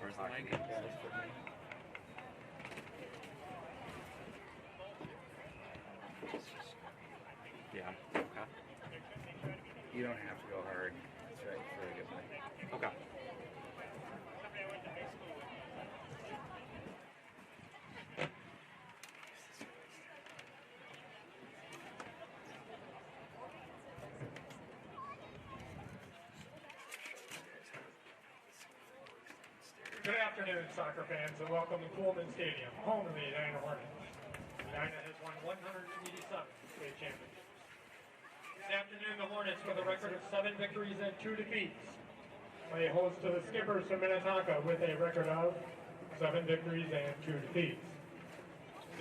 Where's the mic? Yeah. Okay. You don't have to go hard. It's right. It's really good mic. Okay. Good afternoon, soccer fans, and welcome to Coolman Stadium, home of the Edina Hornets. Edina has won 187 state championships. This afternoon, the Hornets, with a record of 7 victories and 2 defeats, play host to the Skippers from Minnetonka with a record of 7 victories and 2 defeats.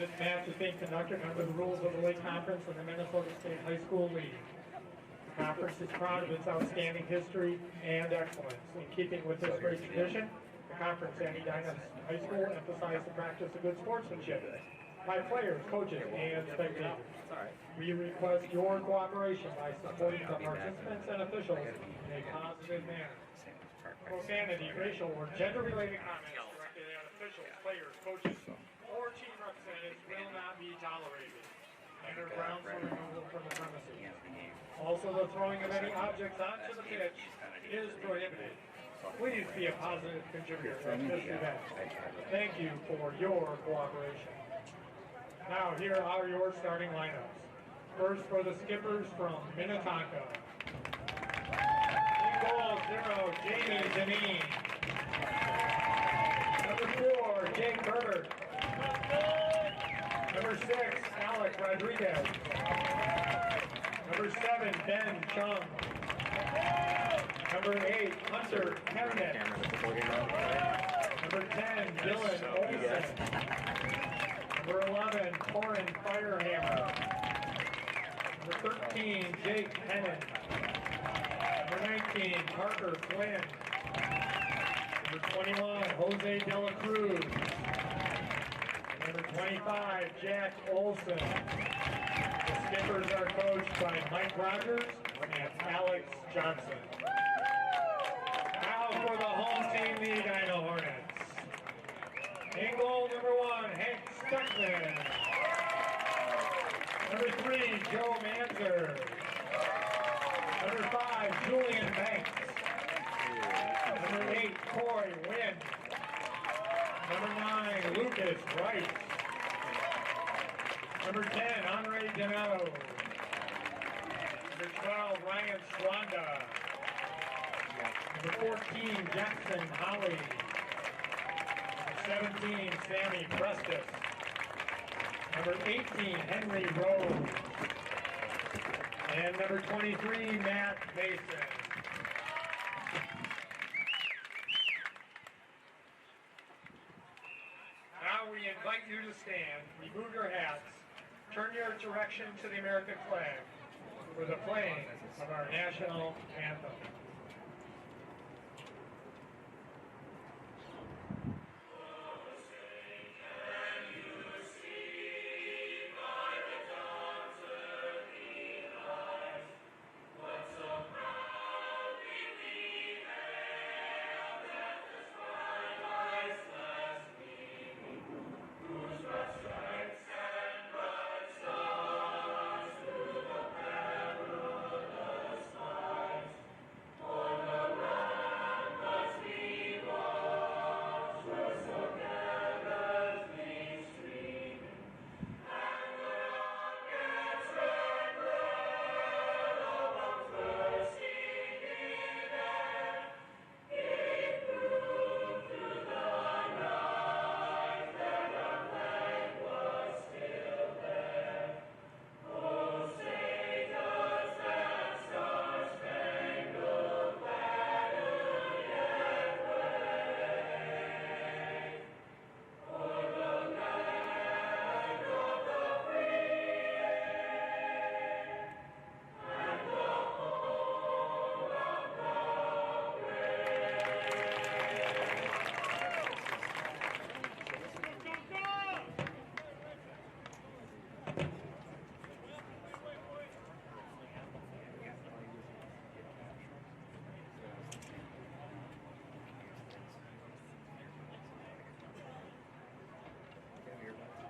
This match is being conducted under the rules of the League Conference and the Minnesota State High School League. The conference is proud of its outstanding history and excellence. In keeping with this great tradition, the conference and Edina High School emphasize the practice of good sportsmanship by players, coaches, and spectators. We request your cooperation by supporting the participants and officials in a positive manner. Profanity, racial, or gender-related comments directed at officials, players, coaches, or team representatives will not be tolerated. And are grounds for removal from the premises. Also, the throwing of any objects onto the pitch is prohibited. Please be a positive contributor at this event. Thank you for your cooperation. Now, here are your starting lineups. First, for the Skippers from Minnetonka. In goal, 0, Jamie Deneen. Number 4, Jake Herbert. Number 6, Alec Rodriguez. Number 7, Ben Chung. Number 8, Hunter Kemnitz. Number 10, Dylan Olsen. Number 11, Corin Firehammer. Number 13, Jake Hennon. Number 19, Parker Flynn. Number 21, Jose De La Cruz. Number 25, Jack Olson. The Skippers are coached by Mike Rogers and Alex Johnson. Now for the home team, the Edina Hornets. In goal, number 1, Hank Stuckman. Number 3, Joe Manzer. Number 5, Julian Banks. Number 8, Coy Wynn. Number 9, Lucas Wright. Number 10, Andre Donato. Number 12, Ryan Stronda. Number 14, Jackson Holly. Number 17, Sammy Prestis. Number 18, Henry Rose. And number 23, Matt Mason. Now we invite you to stand, remove your hats, turn your direction to the American flag for the playing of our national anthem.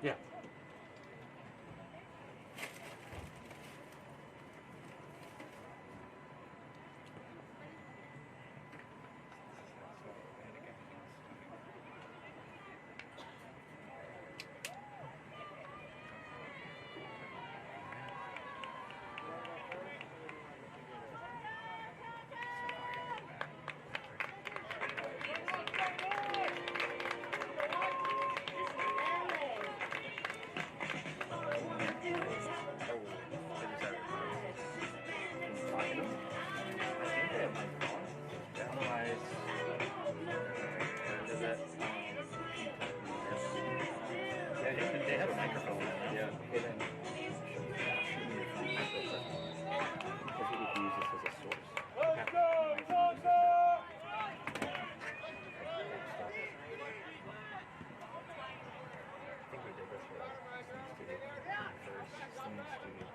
Yeah. They have a microphone. Yeah. Okay, then shoot me your phone because we could use this as a source. Let's go, Tonka! I think we did this for Steam Studio. First Steam Studio.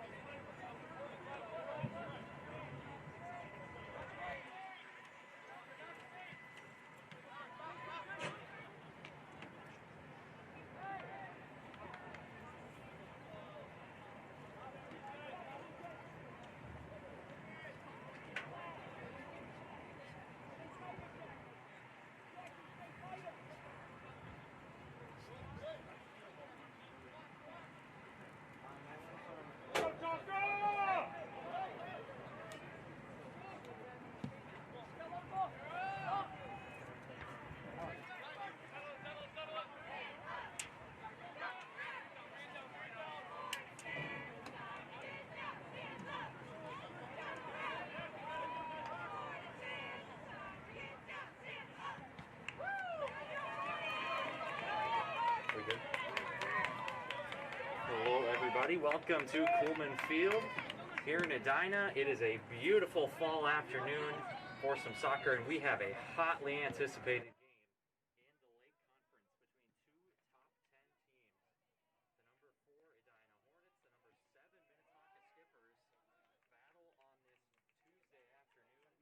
Hello, everybody. Welcome to Coleman Field here in Edina. It is a beautiful fall afternoon for some soccer, and we have a hotly anticipated game in the Lake Conference between two top 10 teams. The number 4 Edina Hornets, the number 7 Minnetonka Skippers battle on this Tuesday afternoon.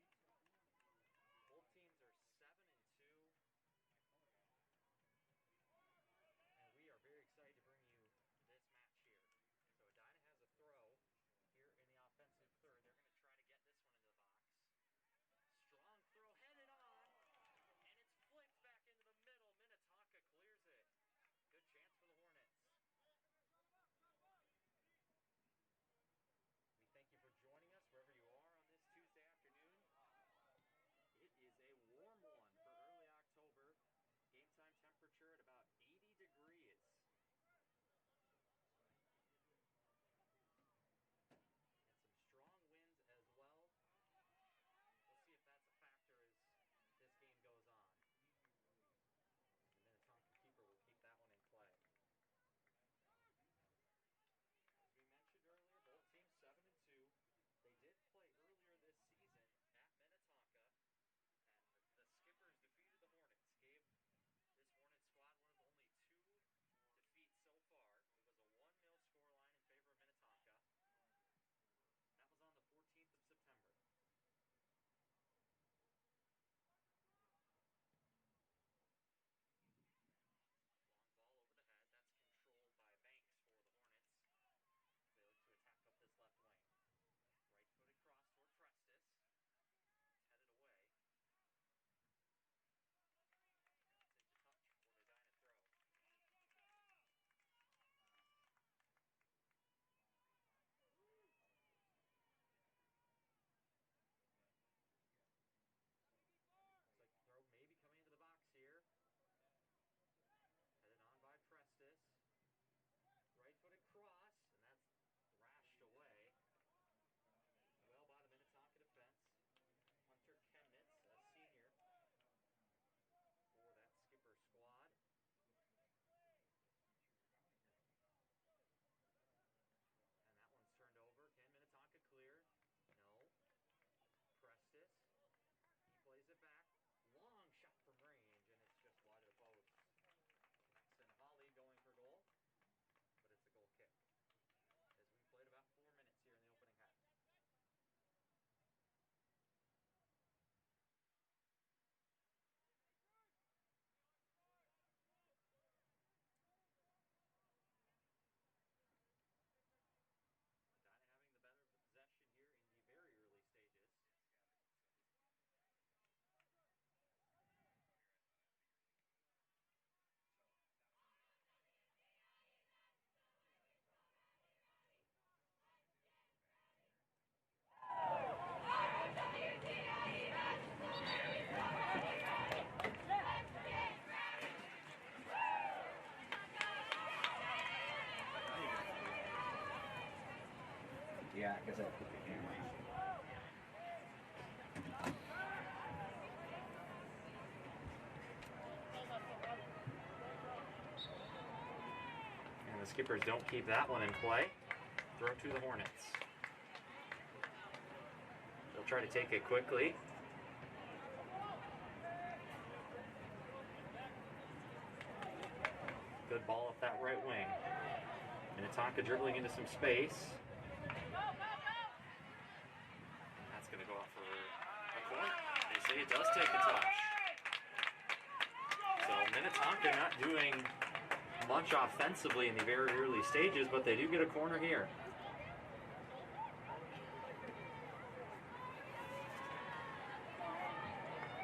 Both teams are 7-2. And we are very excited to bring you this match here. So Edina has a throw here in the offensive third. They're going to try to get this one into the box. Strong throw headed on, and it's flicked Yeah, I guess I put the camera on. And the skippers don't keep that one in play. Throw to the Hornets. They'll try to take it quickly. Good ball up that right wing. Minnetonka dribbling into some space. That's going to go out for a corner. They say it does take a touch. So Minnetonka not doing much offensively in the very early stages, but they do get a corner here.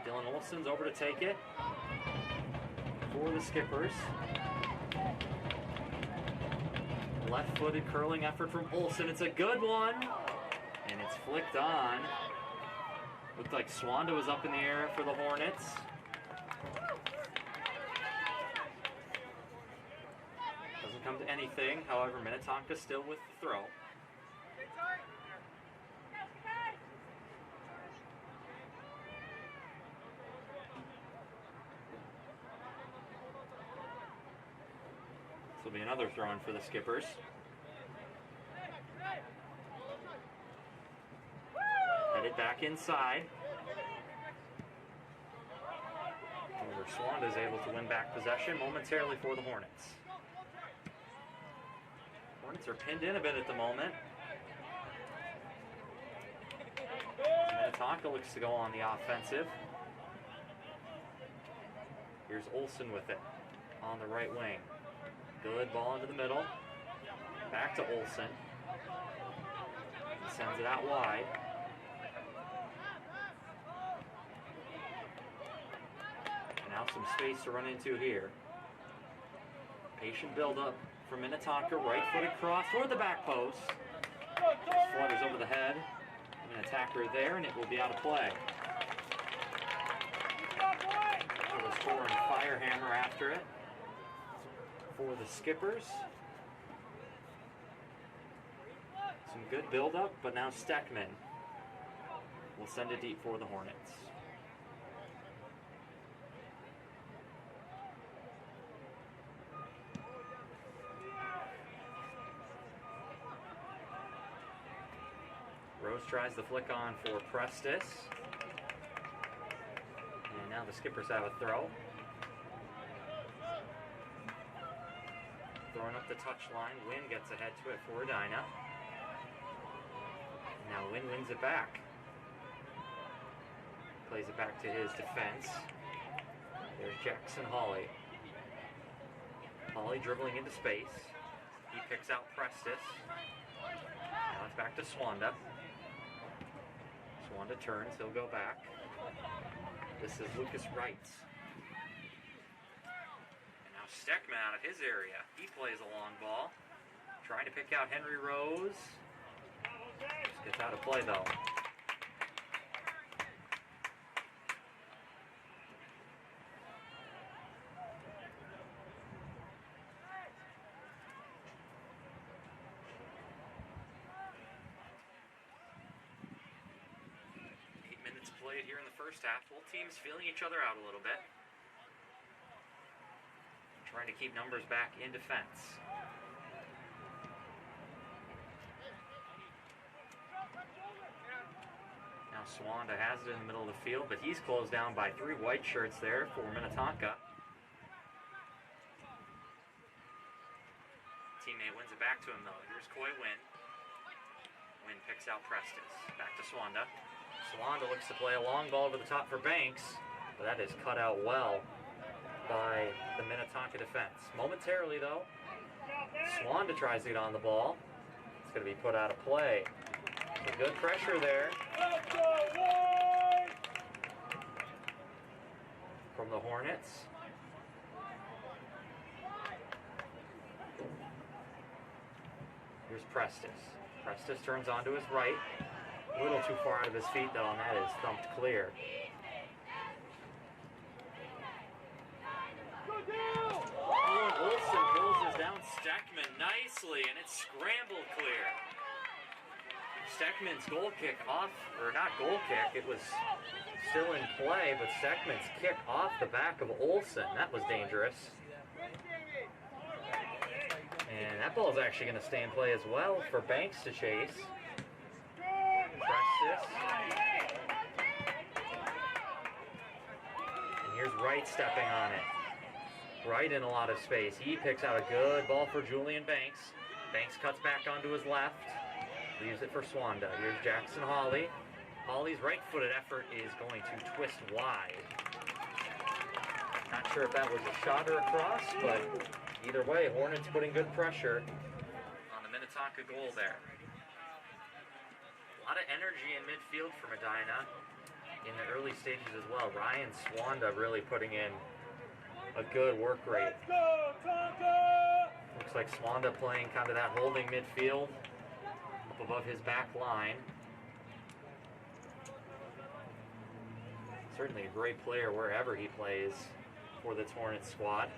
Dylan Olson's over to take it for the skippers. Left-footed curling effort from Olson. It's a good one. And it's flicked on. Looked like Swanda was up in the air for the Hornets. Doesn't come to anything. However, Minnetonka still with the throw. This will be another throw-in for the skippers. Headed back inside. However, Swanda is able to win back possession momentarily for the Hornets. Hornets are pinned in a bit at the moment. Minnetonka looks to go on the offensive. Here's Olson with it on the right wing. Good ball into the middle. Back to Olson. He sends it out wide. And now some space to run into here. Patient build-up from Minnetonka. Right-footed cross toward the back post. Just flutters over the head of an attacker there, and it will be out of play. So the score and Firehammer after it for the skippers. Some good build-up, but now Steckman will send it deep for the Hornets. Rose tries the flick on for Prestis. And now the skippers have a throw. Throwing up the touchline. Wynn gets ahead to it for Edina. Now Wynn wins it back. Plays it back to his defense. There's Jackson Hawley. Hawley dribbling into space. He picks out Prestis. Now it's back to Swanda. Swanda turns, he'll go back. This is Lucas Wright. And now Steckman out of his area. He plays a long ball. Trying to pick out Henry Rose. Just gets out of play though. Played here in the first half. Both teams feeling each other out a little bit. Trying to keep numbers back in defense. Now Swanda has it in the middle of the field, but he's closed down by 3 white shirts there for Minnetonka. Teammate wins it back to him though. Here's Coy Wynn. Wynn picks out Prestis. Back to Swanda. Swanda looks to play a long ball over the top for Banks, but that is cut out well by the Minnetonka defense. Momentarily, though, Swanda tries to get on the ball. It's going to be put out of play. So good pressure there from the Hornets. Here's Prestis. Prestis turns onto his right. A little too far out of his feet, though, and that is thumped clear. Oh, and Olson pulls down Steckman nicely, and it's scrambled clear. Steckman's goal kick off, or not goal kick, it was still in play, but Steckman's kick off the back of Olsen. That was dangerous. And that ball is actually going to stay in play as well for Banks to chase. Press this. And here's Wright stepping on it. Wright in a lot of space. He picks out a good ball for Julian Banks. Banks cuts back onto his left. Leaves it for Swanda. Here's Jackson Hawley. Hawley's right-footed effort is going to twist wide. Not sure if that was a shot or a cross, but either way, Hornets putting good pressure on the Minnetonka goal there. A lot of energy in midfield from Edina in the early stages as well. Ryan Swanda really putting in a good work rate. Looks like Swanda playing kind of that holding midfield up above his back line. Certainly a great player wherever he plays for the Hornets squad.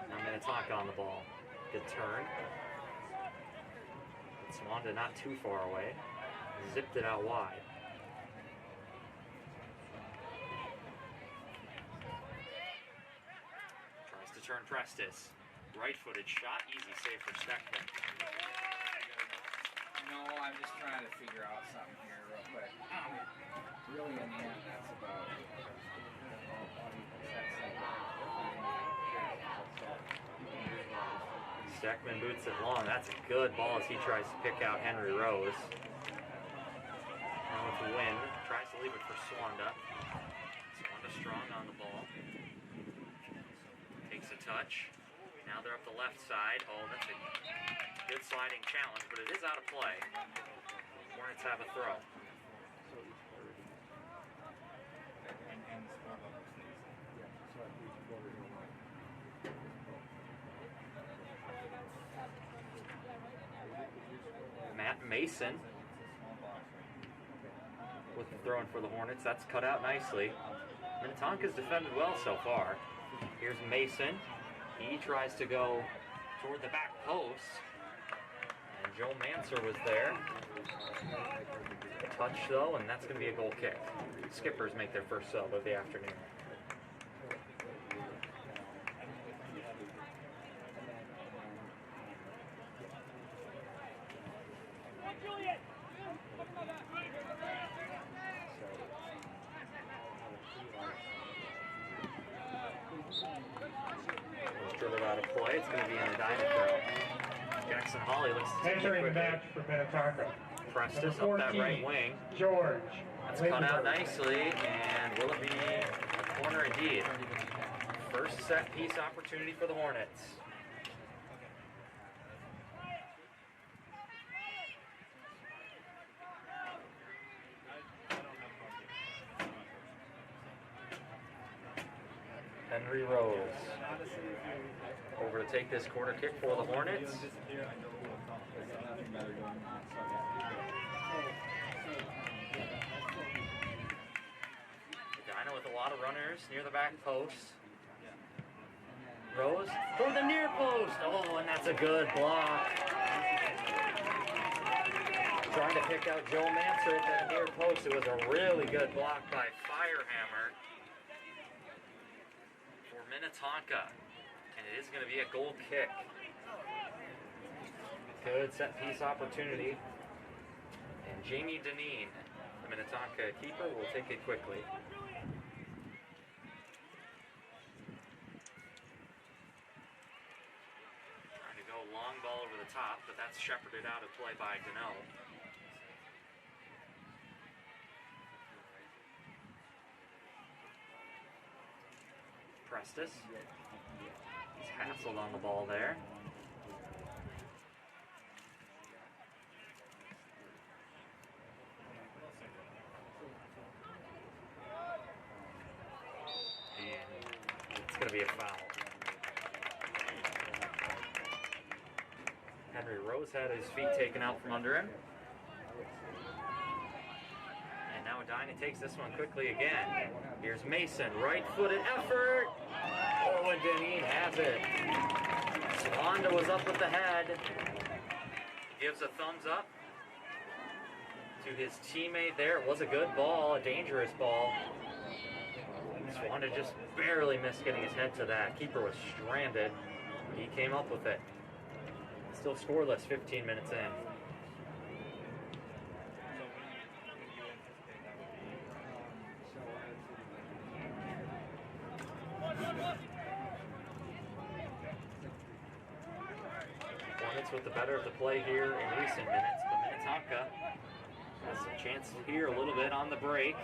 Now Minnetonka on the ball. Good turn. Swanda not too far away. Zipped it out wide. Tries to turn Prestis. Right-footed shot. Easy save for Steckman. No, I'm just trying to figure out something here real quick. Really, in the end, that's about Steckman boots it long. That's a good ball as he tries to pick out Henry Rose. Now with the win, tries to leave it for Swanda. Swanda strong on the ball. Takes a touch. Now they're up the left side. Oh, that's a good sliding challenge, but it is out of play. Hornets have a throw. Matt Mason with the throw in for the Hornets. That's cut out nicely. Minnetonka's defended well so far. Here's Mason. He tries to go toward the back post. And Joe Manser was there. Touch though, and that's going to be a goal kick. Skippers make their first sub of the afternoon. Dribbled out of play. It's going to be an Edina throw. Jackson Hawley looks to take it Entering the quickly. match for Minnetonka. Prestis Number up that 14, right wing. George. That's cut out nicely, and will it be a corner indeed? First set piece opportunity for the Hornets. Henry Rose over to take this corner kick for the Hornets. Edina with a lot of runners near the back post. Rose for the near post. Oh, and that's a good block. Trying to pick out Joe Manser at that near post. It was a really good block by Firehammer for Minnetonka. And it is going to be a goal kick. Good set piece opportunity. And Jamie Deneen, the Minnetonka keeper, will take it quickly. Trying to go long ball over the top, but that's shepherded out of play by Deneau. Prestis. He's hassled on the ball there. And it's going to be a foul. Henry Rose had his feet taken out from under him. And now Edina takes this one quickly again. Here's Mason, right-footed effort. Oh, and Deneen has it. Swanda was up with the head. gives a thumbs up to his teammate there. It was a good ball, a dangerous ball. Swanda just barely missed getting his head to that. Keeper was stranded. He came up with it. Still scoreless 15 minutes in. Hornets with the better of the play here in recent minutes, but Minnetonka has some chances here a little bit on the break.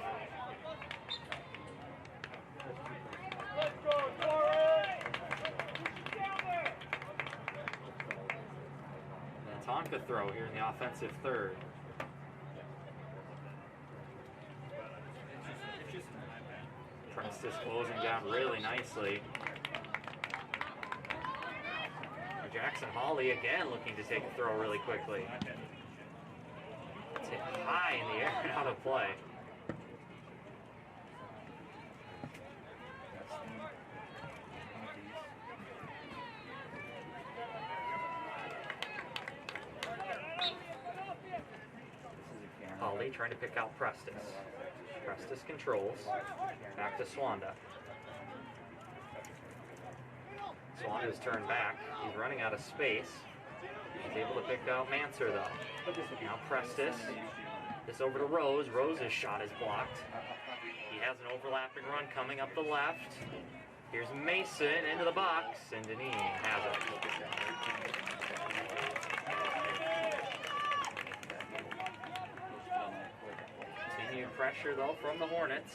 Minnetonka throw here in the offensive third. Prestis closing down really nicely. Jackson Hawley again looking to take a throw really quickly. It's hit high in the air and out of play. Hawley trying to pick out Prestis. Prestis controls. Back to Swanda. Swanda's turned back. He's running out of space. He's able to pick out Manser though. Now Prestis. This over to Rose. Rose's shot is blocked. He has an overlapping run coming up the left. Here's Mason into the box, and Edina has it. Continued pressure though from the Hornets.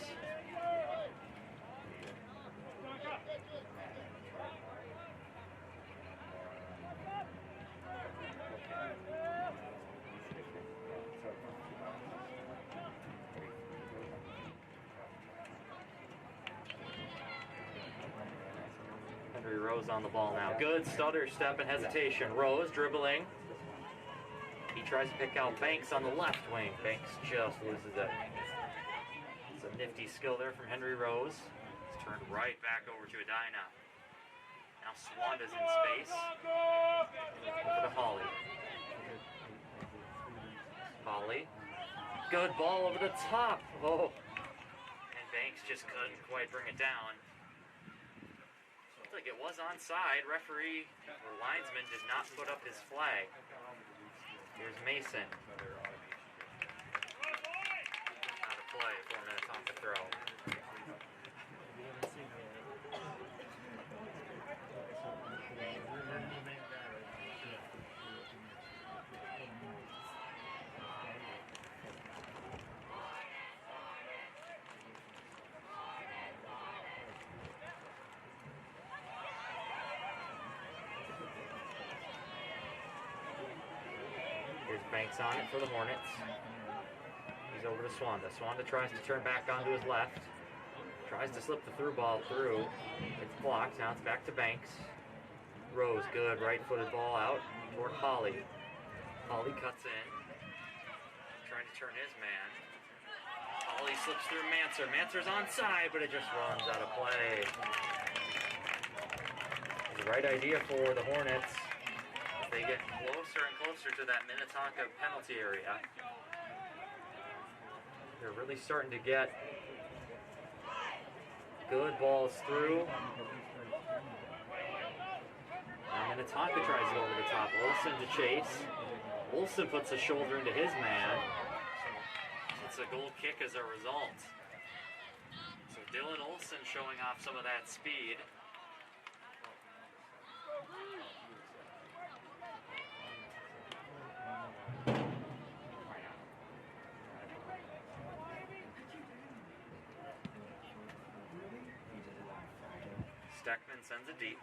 Rose on the ball now. Good stutter step and hesitation. Rose dribbling. He tries to pick out Banks on the left wing. Banks just loses it. It's a nifty skill there from Henry Rose. It's turned right back over to Edina. Now Swanda's in space. Over to Hawley. Hawley. Good ball over the top. Oh. And Banks just couldn't quite bring it down. Like it was onside. Referee or linesman did not put up his flag. Here's Mason. Out of play for a Minnetonka throw. Banks on it for the Hornets. He's over to Swanda. Swanda tries to turn back onto his left. Tries to slip the through ball through. It's blocked. Now it's back to Banks. Rose, good right-footed ball out toward Hawley. Hawley cuts in. Trying to turn his man. Hawley slips through Manser. Manser's onside, but it just runs out of play. It's the right idea for the Hornets. They get closer and closer to that Minnetonka penalty area. They're really starting to get good balls through. Now Minnetonka tries to go over the top. Olsen to chase. Olsen puts a shoulder into his man. It's a goal kick as a result. So Dylan Olsen showing off some of that speed. Steckman sends it deep.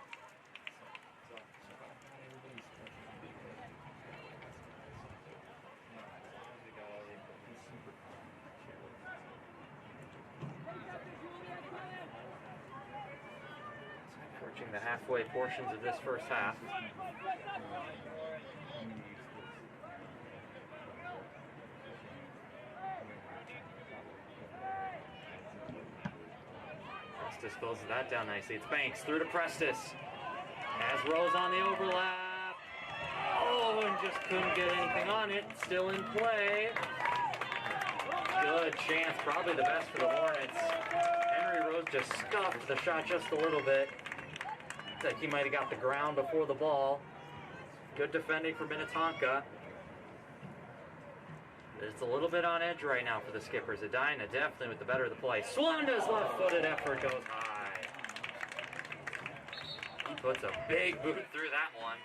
Approaching the halfway portions of this first half. Disposes that down nicely. It's Banks through to Prestis. Has Rose on the overlap. Oh, Oh, and just couldn't get anything on it. Still in play. Good chance, probably the best for the Hornets. Henry Rose just scuffed the shot just a little bit. Looks like he might have got the ground before the ball. Good defending for Minnetonka. It's a little bit on edge right now for the Skippers. Edina definitely with the better of the play. Swanda's left-footed effort goes high. He puts a big boot through that one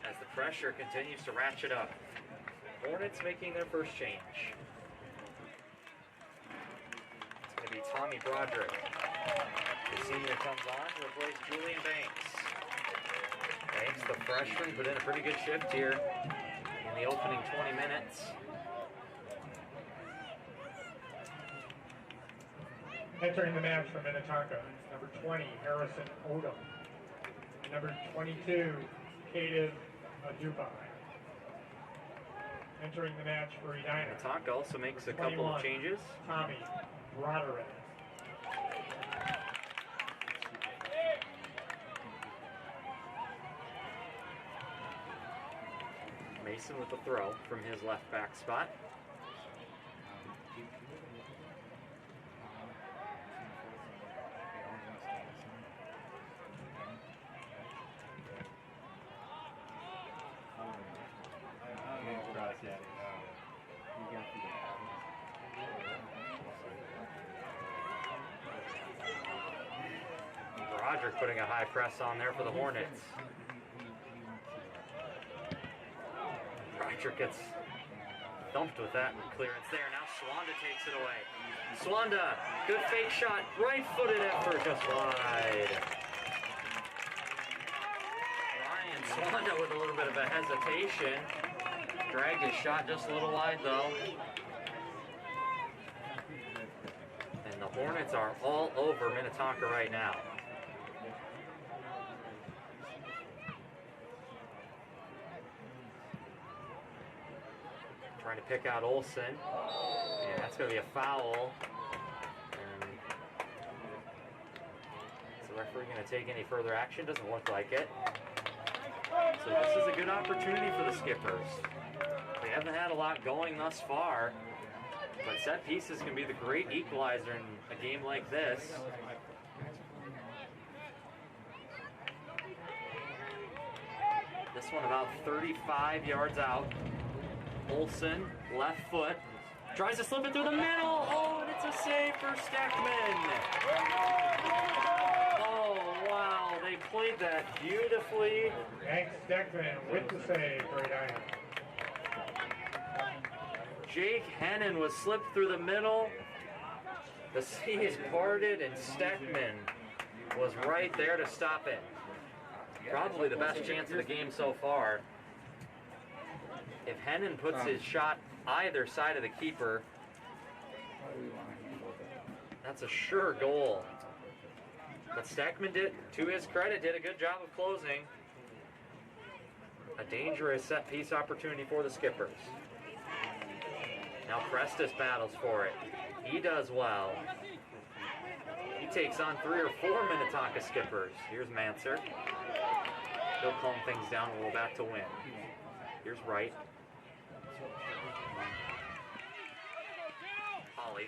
as the pressure continues to ratchet up. Hornets making their first change. It's going to be Tommy Broderick. The senior comes on to replace Julian Banks. Banks, the freshman, put in a pretty good shift here in the opening 20 minutes. Entering the match for Minnetonka, number 20, Harrison Odom. Number 22, Kative Adubai. Entering the match for Edina. Minnetonka also makes a couple of changes. Tommy Broderick. Mason with the throw from his left back spot. Broderick putting a high press on there for the Hornets. Broderick gets dumped with that clearance there. Now Swanda takes it away. Swanda, good fake shot, right-footed effort, just wide. Ryan Swanda with a little bit of a hesitation. Dragged his shot just a little wide though. And the Hornets are all over Minnetonka right now. Trying to pick out Olsen. And that's going to be a foul. And is the referee going to take any further action? Doesn't look like it. So this is a good opportunity for the Skippers. They haven't had a lot going thus far, but set pieces can be the great equalizer in a game like this. This one about 35 yards out. Olsen, left foot, tries to slip it through the middle. Oh, and it's a save for Steckman. Oh, wow, they played that beautifully. Hank Steckman with the save for Edina. Jake Hennon was slipped through the middle. The seas parted, and Steckman was right there to stop it. Probably the best chance of the game so far. If Hennon puts his shot either side of the keeper, that's a sure goal. But Steckman did, to his credit, did a good job of closing. A dangerous set piece opportunity for the Skippers. Now Prestis battles for it. He does well. He takes on 3 or 4 Minnetonka Skippers. Here's Manser. He'll calm things down and roll back to win. Here's Wright. Holly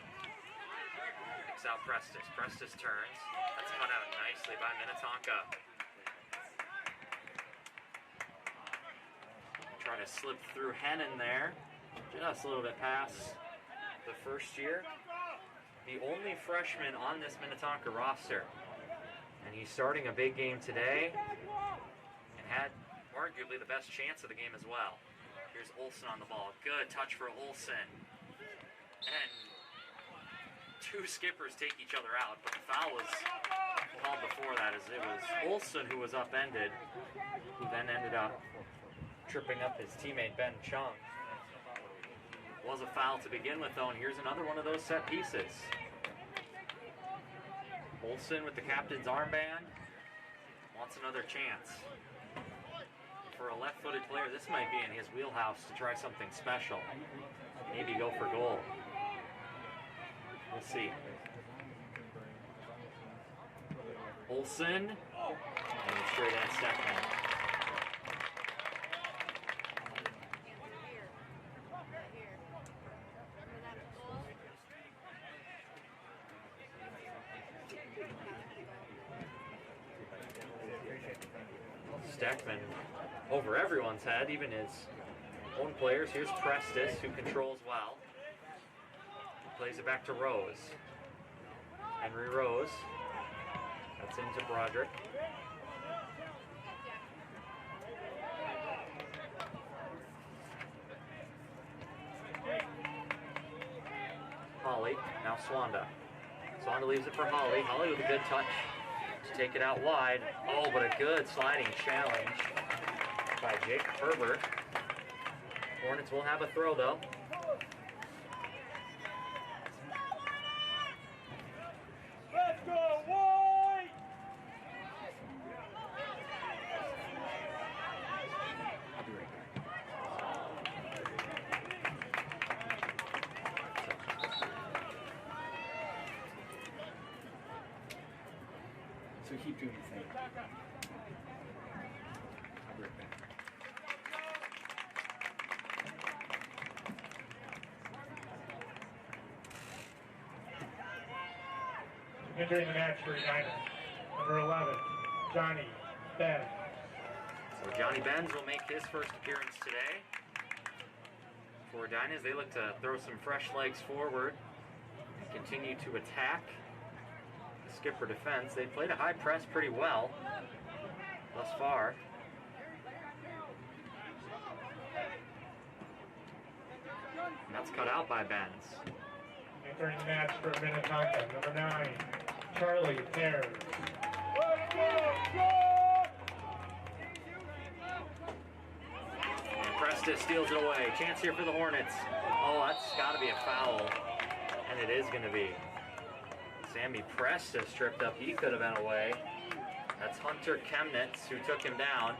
picks out Prestis. Prestis turns. That's cut out nicely by Minnetonka. Trying to slip through Hennon there. Just a little bit past the first year. The only freshman on this Minnetonka roster. And he's starting a big game today. And had arguably the best chance of the game as well. Here's Olsen on the ball. Good touch for Olsen. And 2 Skippers take each other out, but the foul was called before that, as it was Olsen who was upended, who then ended up tripping up his teammate Ben Chung. Was a foul to begin with though, and here's another one of those set pieces. Olsen with the captain's armband wants another chance. For a left-footed player, this might be in his wheelhouse to try something special. Maybe go for goal. We'll see. Olsen, and straight at Steckman. Steckman over everyone's head, even his own players. Here's Prestis, who controls well. Plays it back to Rose. Henry Rose. That's into Broderick. Holly, now Swanda. Swanda leaves it for Holly. Holly with a good touch to take it out wide. Oh, but a good sliding challenge by Jake Herbert. Hornets will have a throw, though. Let's go, White! I'll be right back. So keep doing your thing. I'll be right back. Entering the match for Edina, number 11, Johnny Benz. So Johnny Benz will make his first appearance today. For Edina, as they look to throw some fresh legs forward and continue to attack the Skipper defense. They played a high press pretty well thus far. And that's cut out by Benz. Entering the match for Minnetonka, number 9, Charlie Pears. And Prestis steals it away. Chance here for the Hornets. Oh, that's got to be a foul. And it is going to be. Sammy Prestis tripped up. He could have been away. That's Hunter Chemnitz who took him down.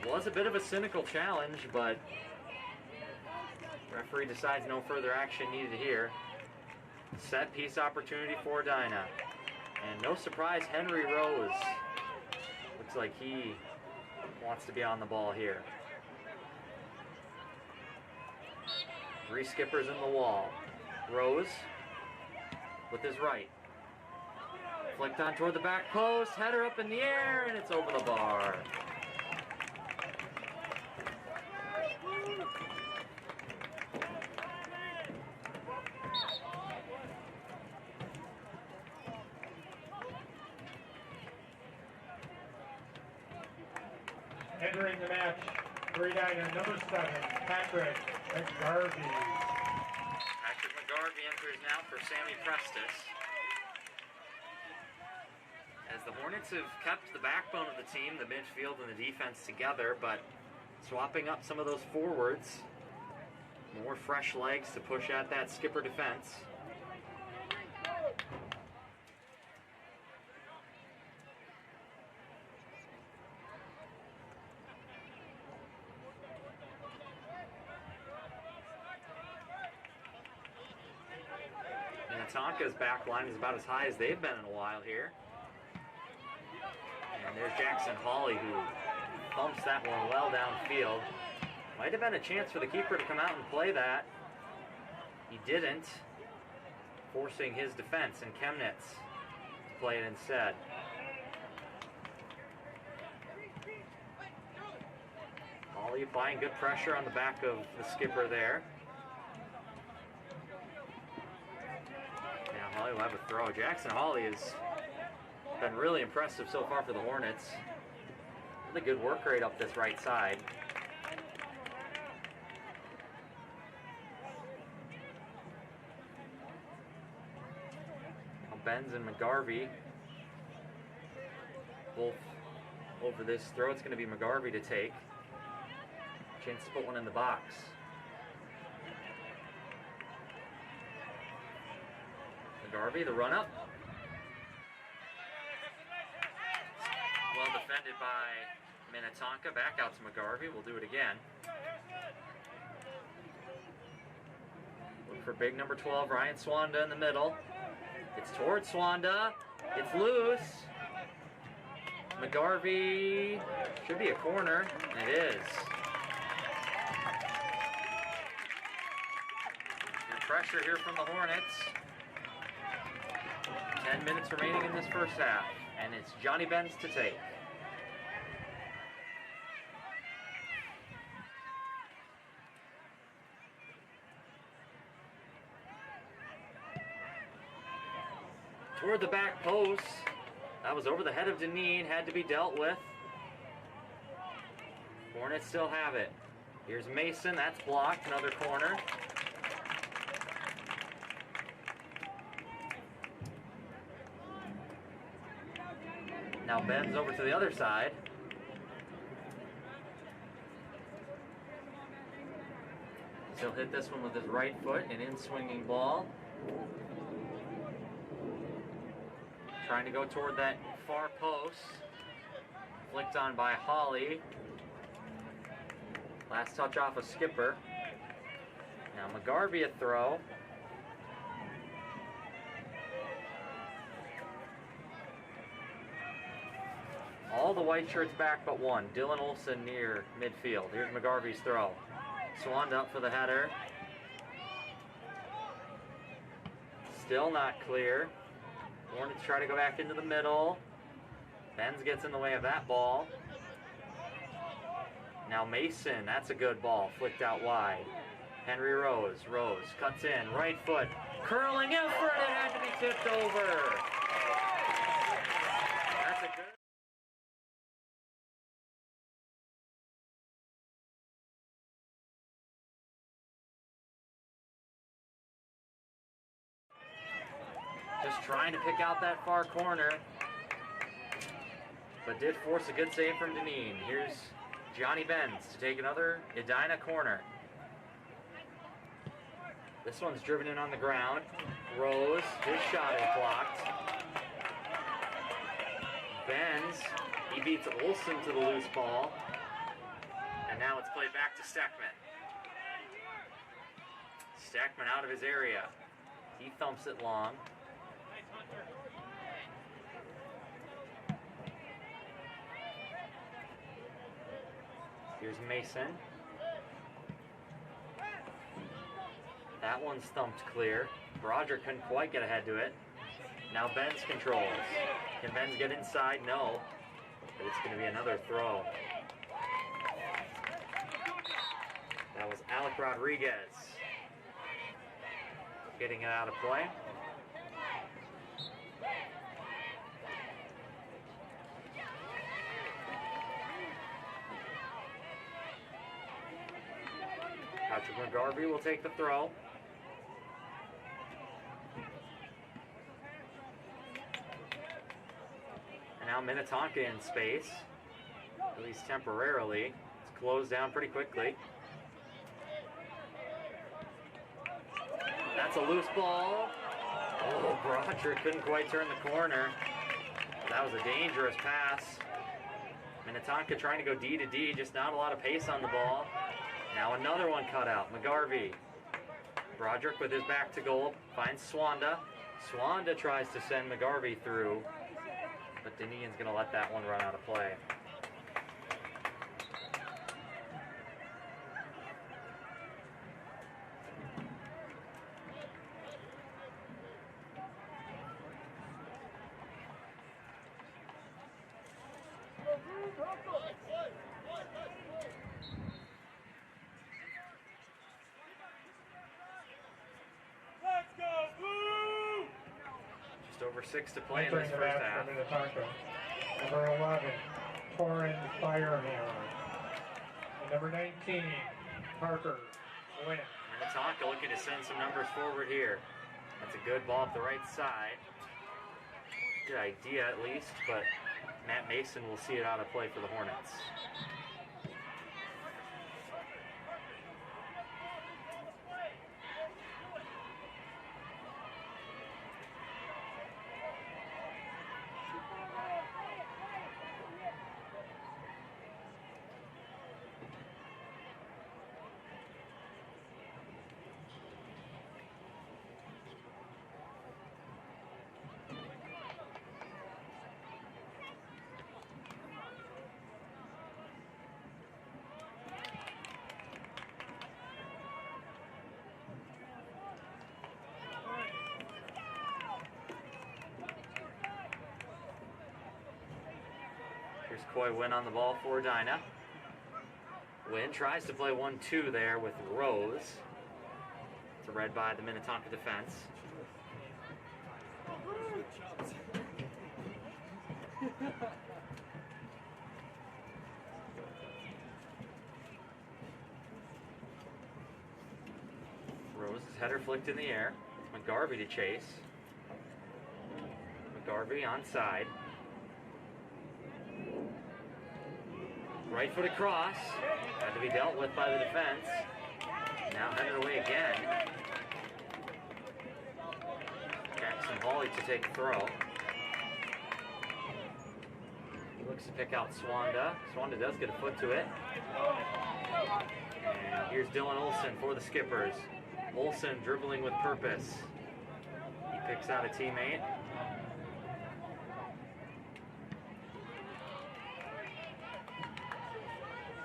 Was a bit of a cynical challenge, but referee decides no further action needed here. Set piece opportunity for Edina. And no surprise, Henry Rose. Looks like he wants to be on the ball here. 3 skippers in the wall. Rose with his right. Flicked on toward the back post, header up in the air, and it's over the bar. Entering the match for Edina, number 7, Patrick McGarvey. Patrick McGarvey enters now for Sammy Prestis. As the Hornets have kept the backbone of the team, the midfield and the defense together, but swapping up some of those forwards. More fresh legs to push at that Skipper defense. Minnetonka's back line is about as high as they've been in a while here. And there's Jackson Hawley, who pumps that one well downfield. Might have been a chance for the keeper to come out and play that. He didn't, forcing his defense and Chemnitz to play it instead. Hawley applying good pressure on the back of the skipper there. Now Hawley will have a throw. Jackson Hawley has been really impressive so far for the Hornets. Really good work rate up this right side. Now Benz and McGarvey both over this throw. It's going to be McGarvey to take. Chance to put one in the box. McGarvey, the run up. Well defended by Minnetonka. Back out to McGarvey. We'll do it again. Look for big number 12, Ryan Swanda in the middle. It's towards Swanda. It's loose. McGarvey, should be a corner, and it is. Good pressure here from the Hornets. 10 minutes remaining in this first half, and it's Johnny Benz to take. toward the back post. That was over the head of Deneen, had to be dealt with. Hornets still have it. Here's Mason, that's blocked, another corner. Now Ben's over to the other side. He'll hit this one with his right foot, an in-swinging ball. Trying to go toward that far post. Flicked on by Holly. Last touch off a skipper. Now McGarvey a throw. All the white shirts back but one. Dylan Olson near midfield. Here's McGarvey's throw. Swanned up for the header. Still not clear. Hornets try to go back into the middle. Benz gets in the way of that ball. Now Mason, that's a good ball, flicked out wide. Henry Rose cuts in, right foot, curling effort, it had to be tipped over. That's a good... Just trying to pick out that far corner, but did force a good save from Deneen. Here's Johnny Benz to take another Edina corner. This one's driven in on the ground. Rose, his shot is blocked. Benz, he beats Olson to the loose ball. And now it's played back to Steckman. Steckman out of his area. He thumps it long. Here's Mason. That one's thumped clear. Broderick couldn't quite get ahead to it. Now Benz controls. Can Benz get inside? No. But it's going to be another throw. That was Alec Rodriguez getting it out of play. Patrick McGarvey will take the throw. And now Minnetonka in space, at least temporarily. It's closed down pretty quickly. That's a loose ball. Oh, Broderick couldn't quite turn the corner. That was a dangerous pass. Minnetonka trying to go D to D, just not a lot of pace on the ball. Now another one cut out. McGarvey. Broderick with his back to goal finds Swanda. Swanda tries to send McGarvey through, but Deneen's going to let that one run out of play. Over 6 to play in this first half. Number 11, Torrin Firehammer. And number 19, Parker Wynn. Minnetonka looking to send some numbers forward here. That's a good ball up the right side. Good idea at least, but Matt Mason will see it out of play for the Hornets. Here's Coy Wynn on the ball for Edina. Wynn tries to play 1-2 there with Rose. It's read by the Minnetonka defense. header flicked in the air. McGarvey to chase. McGarvey onside. Right foot across. Had to be dealt with by the defense. Now headed away again. Jackson Hawley to take a throw. He looks to pick out Swanda. Swanda does get a foot to it. And here's Dylan Olson for the Skippers. Olson dribbling with purpose. He picks out a teammate.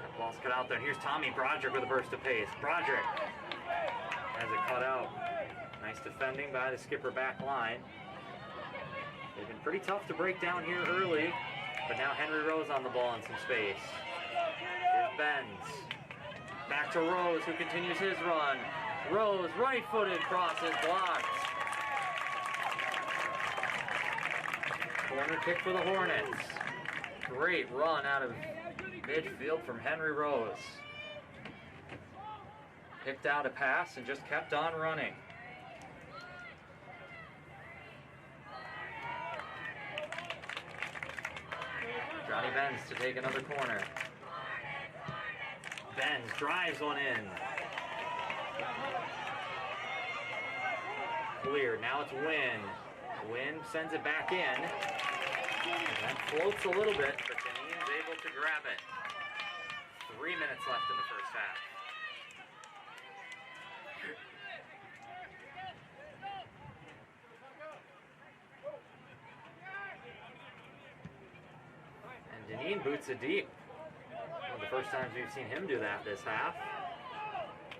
That ball's cut out there. And here's Tommy Broderick with a burst of pace. Broderick has it cut out. Nice defending by the Skipper back line. They've been pretty tough to break down here early, but now Henry Rose on the ball in some space. Here's Benz. Back to Rose, who continues his run. Rose, right-footed, crosses, blocked. Corner kick for the Hornets. Great run out of midfield from Henry Rose. Picked out a pass and just kept on running. Johnny Benz to take another corner. Benz drives one in. Clear, now it's Wynn. Wynn sends it back in. And that floats a little bit, but Deneen's able to grab it. 3 minutes left in the first half. And Deneen boots it deep. One of the first times we've seen him do that this half.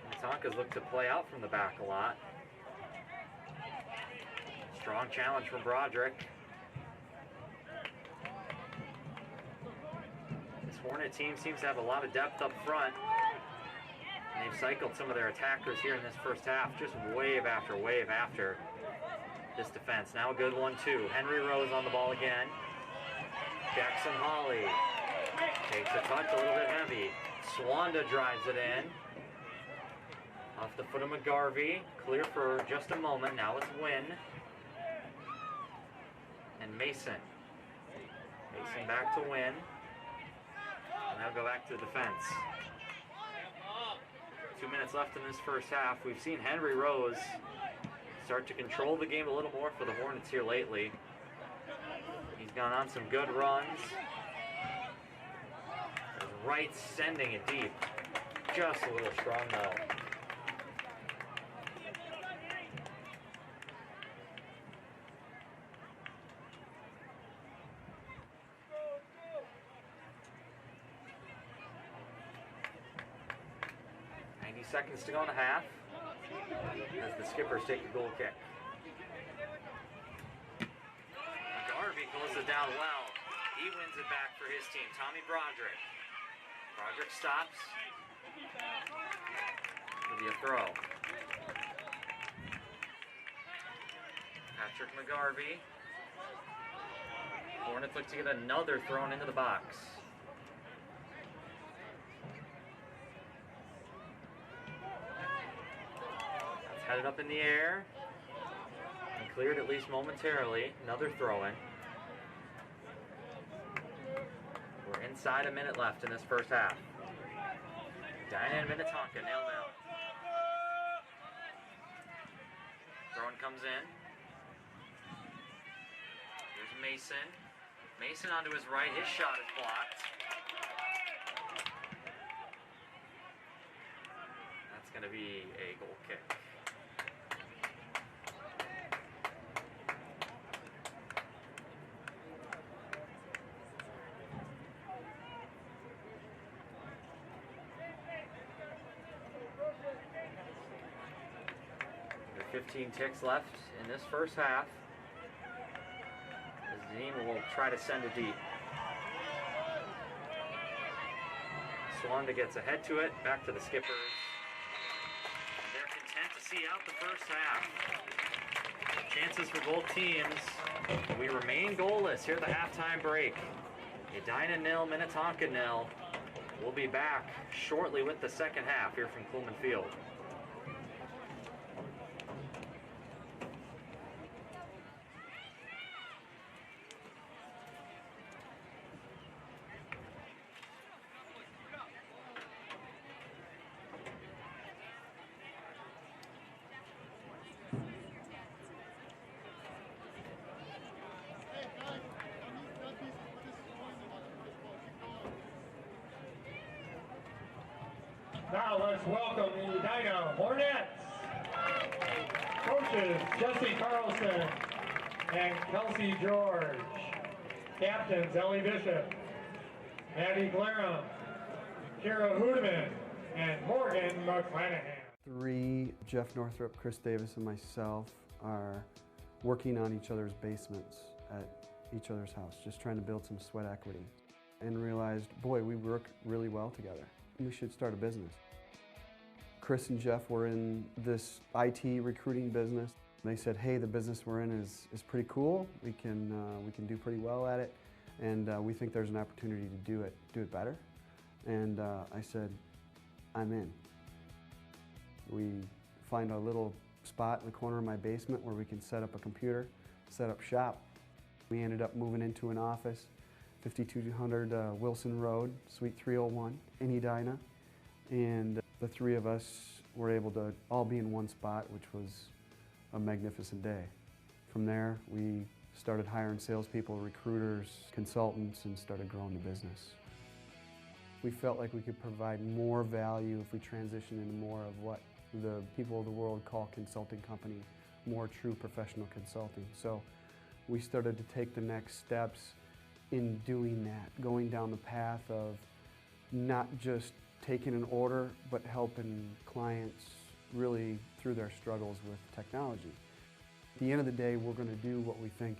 Minnetonka's looked to play out from the back a lot. Strong challenge from Broderick. This Hornet team seems to have a lot of depth up front. And they've cycled some of their attackers here in this first half, just wave after this defense. Now a good one too. Henry Rose on the ball again. Jackson Hawley takes a touch, a little bit heavy. Swanda drives it in. Off the foot of McGarvey. Clear for just a moment. Now it's Wynn. And Mason. Mason back to Wynn. And now go back to the defense. 2 minutes left in this first half. We've seen Henry Rose start to control the game a little more for the Hornets here lately. He's gone on some good runs. Wright sending it deep. Just a little strong though. Seconds to go in the half as the Skippers take the goal kick. McGarvey closes it down well. He wins it back for his team. Tommy Broderick. Broderick stops. Give you a throw. Patrick McGarvey. Hornets look to get another thrown into the box. Headed up in the air and cleared at least momentarily. Another throw-in. We're inside a minute left in this first half. Edina and Minnetonka 0-0. Throw-in comes in. Here's Mason. Mason onto his right. His shot is blocked. That's going to be a goal kick. There are 15 ticks left in this first half. Deneen will try to send it deep. Swanda gets ahead to it, back to the Skippers. They're content to see out the first half. Chances for both teams. We remain goalless here at the halftime break. Edina 0, Minnetonka 0. We'll be back shortly with the second half here from Coleman Field. Now let's welcome the Edina Hornets. Coaches Jesse Carlson and Kelsey George. Captains Ellie Bishop, Maddie Glarum, Kira Hudeman, and Morgan McClanahan. Three, Jeff Northrup, Chris Davis, and myself are working on each other's basements at each other's house, just trying to build some sweat equity, and realized, boy, we work really well together. We should start a business. Chris and Jeff were in this IT recruiting business. They said, hey, the business we're in is pretty cool. We can do pretty well at it, and we think there's an opportunity to do it better. And I said, I'm in. We find a little spot in the corner of my basement where we can set up a computer, set up shop. We ended up moving into an office, 5200 Wilson Road, Suite 301 in Edina. And the three of us were able to all be in one spot, which was a magnificent day. From there, we started hiring salespeople, recruiters, consultants, and started growing the business. We felt like we could provide more value if we transitioned into more of what the people of the world call consulting company, more true professional consulting. So we started to take the next steps in doing that, going down the path of not just taking an order, but helping clients really through their struggles with technology. At the end of the day, we're going to do what we think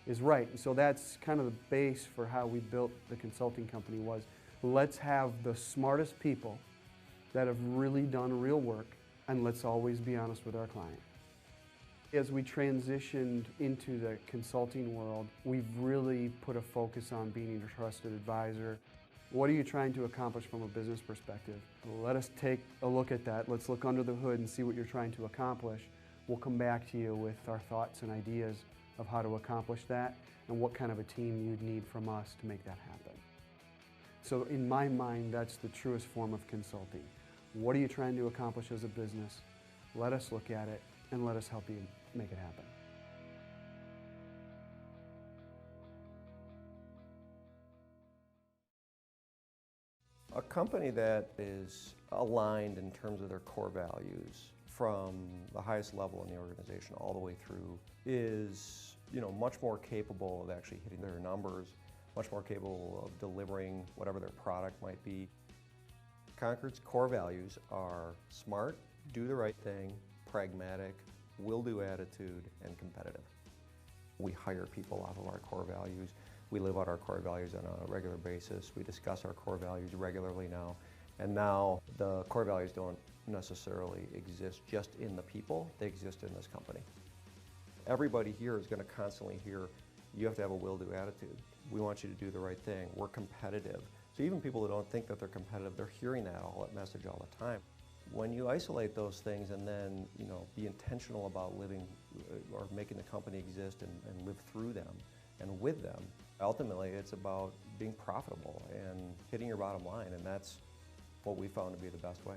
is right. And so that's kind of the base for how we built the consulting company was, let's have the smartest people that have really done real work, and let's always be honest with our client. As we transitioned into the consulting world, we've really put a focus on being a trusted advisor. What are you trying to accomplish from a business perspective? Let us take a look at that. Let's look under the hood and see what you're trying to accomplish. We'll come back to you with our thoughts and ideas of how to accomplish that and what kind of a team you'd need from us to make that happen. So in my mind, that's the truest form of consulting. What are you trying to accomplish as a business? Let us look at it and let us help you make it happen. A company that is aligned in terms of their core values from the highest level in the organization all the way through is, much more capable of actually hitting their numbers, much more capable of delivering whatever their product might be. Concord's core values are smart, do the right thing, pragmatic, will-do attitude, and competitive. We hire people off of our core values. We live out our core values on a regular basis. We discuss our core values regularly now. And now the core values don't necessarily exist just in the people, they exist in this company. Everybody here is going to constantly hear, you have to have a will-do attitude. We want you to do the right thing. We're competitive. So even people who don't think that they're competitive, they're hearing that message all the time. When you isolate those things and then be intentional about living or making the company exist and live through them and with them, ultimately it's about being profitable and hitting your bottom line, and that's what we found to be the best way.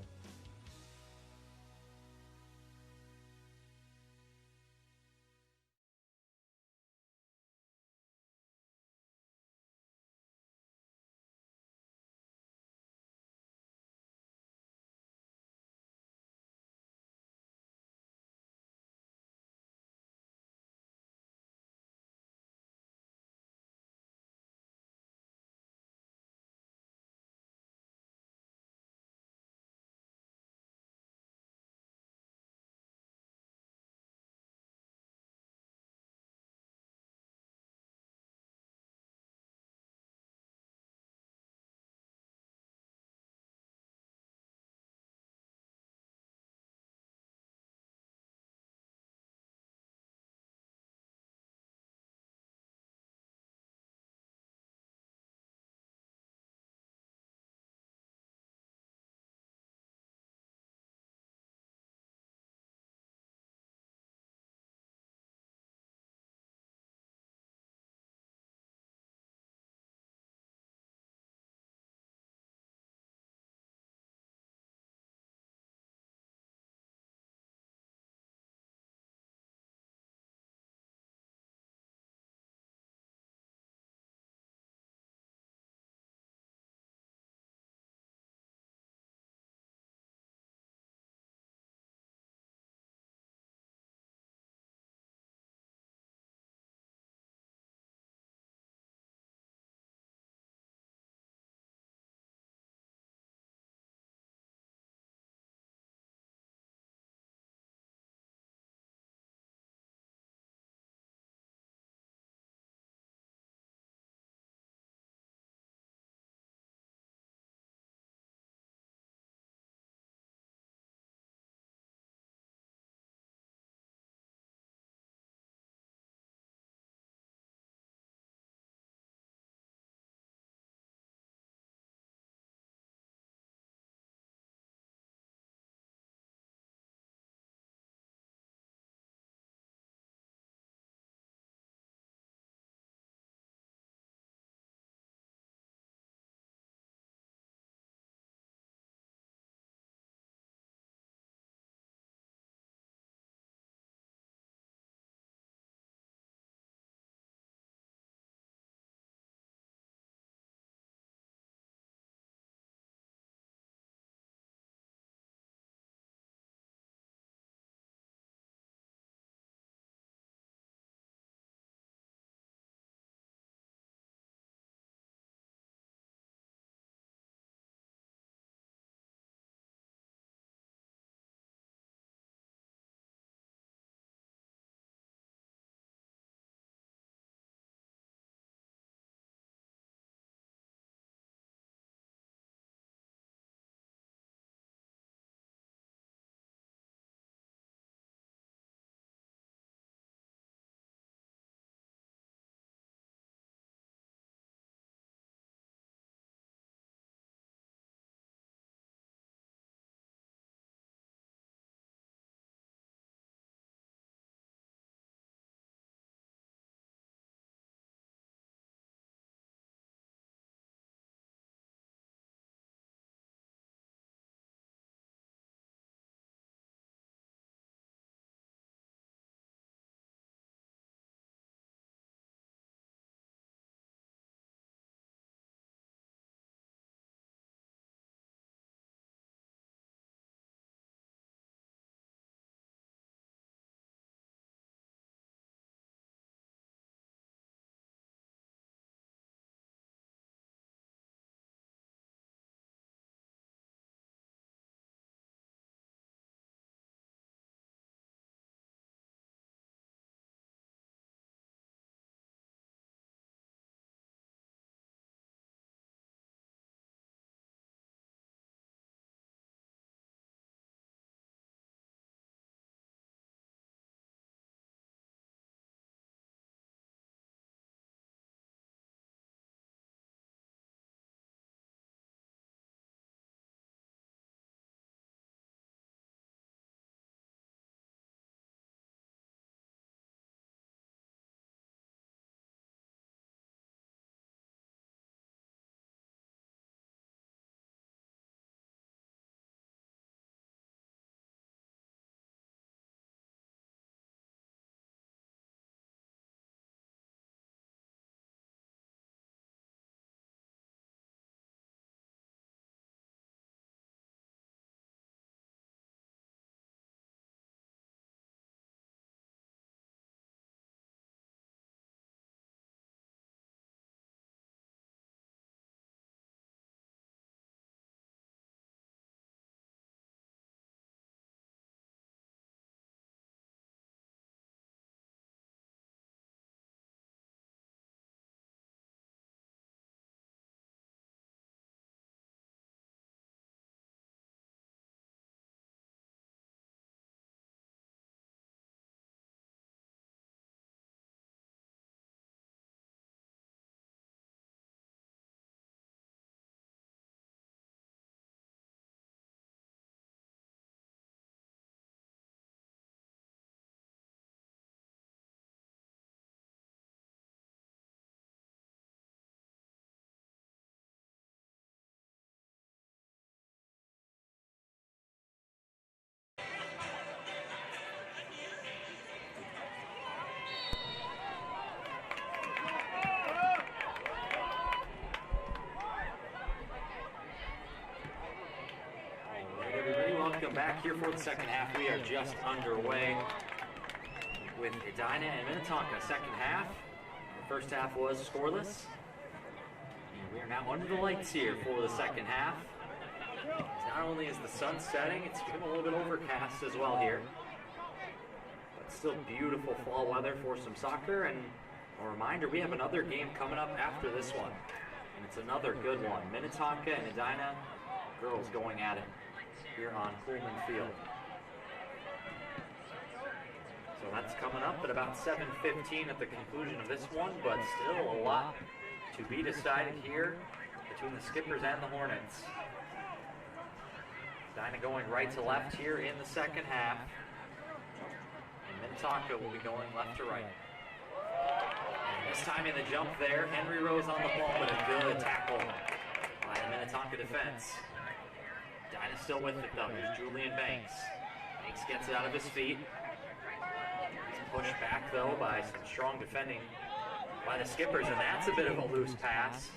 back here for the second half. We are just underway with Edina and Minnetonka. Second half. The first half was scoreless. And we are now under the lights here for the second half. Not only is the sun setting, it's become a little bit overcast as well here. But still beautiful fall weather for some soccer. And a reminder, we have another game coming up after this one. And it's another good one. Minnetonka and Edina girls going at it here on Coleman Field. So that's coming up at about 7:15 at the conclusion of this one, but still a lot to be decided here between the Skippers and the Hornets. Edina going right to left here in the second half, and Minnetonka will be going left to right. And this time in the jump there, Henry Rose on the ball, but a good tackle by the Minnetonka defense. Edina still with it though. Here's Julian Banks. Banks gets it out of his feet. He's pushed back though by some strong defending by the Skippers, and that's a bit of a loose pass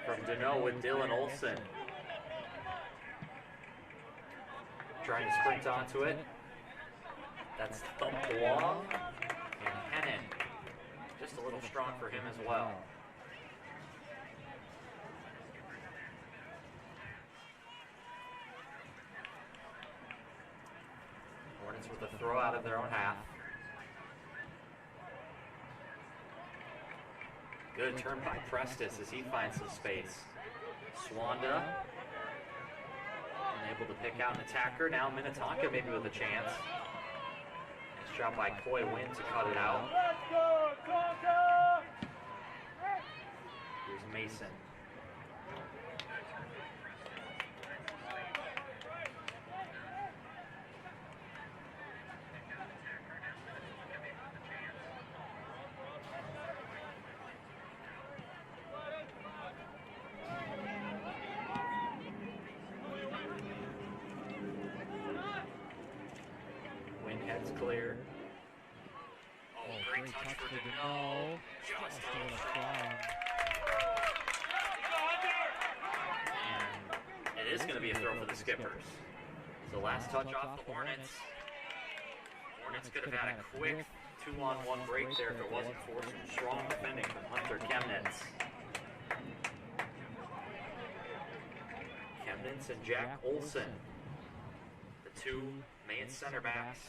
from Deneau with Dylan Olson. Trying to sprint onto it. That's thumped along. And Hennon, just a little strong for him as well. Hornets with a throw out of their own half. Good turn by Prestis as he finds some space. Swanda unable to pick out an attacker. Now Minnetonka maybe with a chance. Nice job by Coy Wynn to cut it out. Here's Mason. Head's clear. Oh, great touch for Deneau. Just a little strong. And it is going to be a throw for the Skippers. So last touch off the Hornets. Hornets could have had a quick 2-on-1 break there if it wasn't for some strong defending from Hunter Chemnitz. Chemnitz and Jack Olson, the two main center backs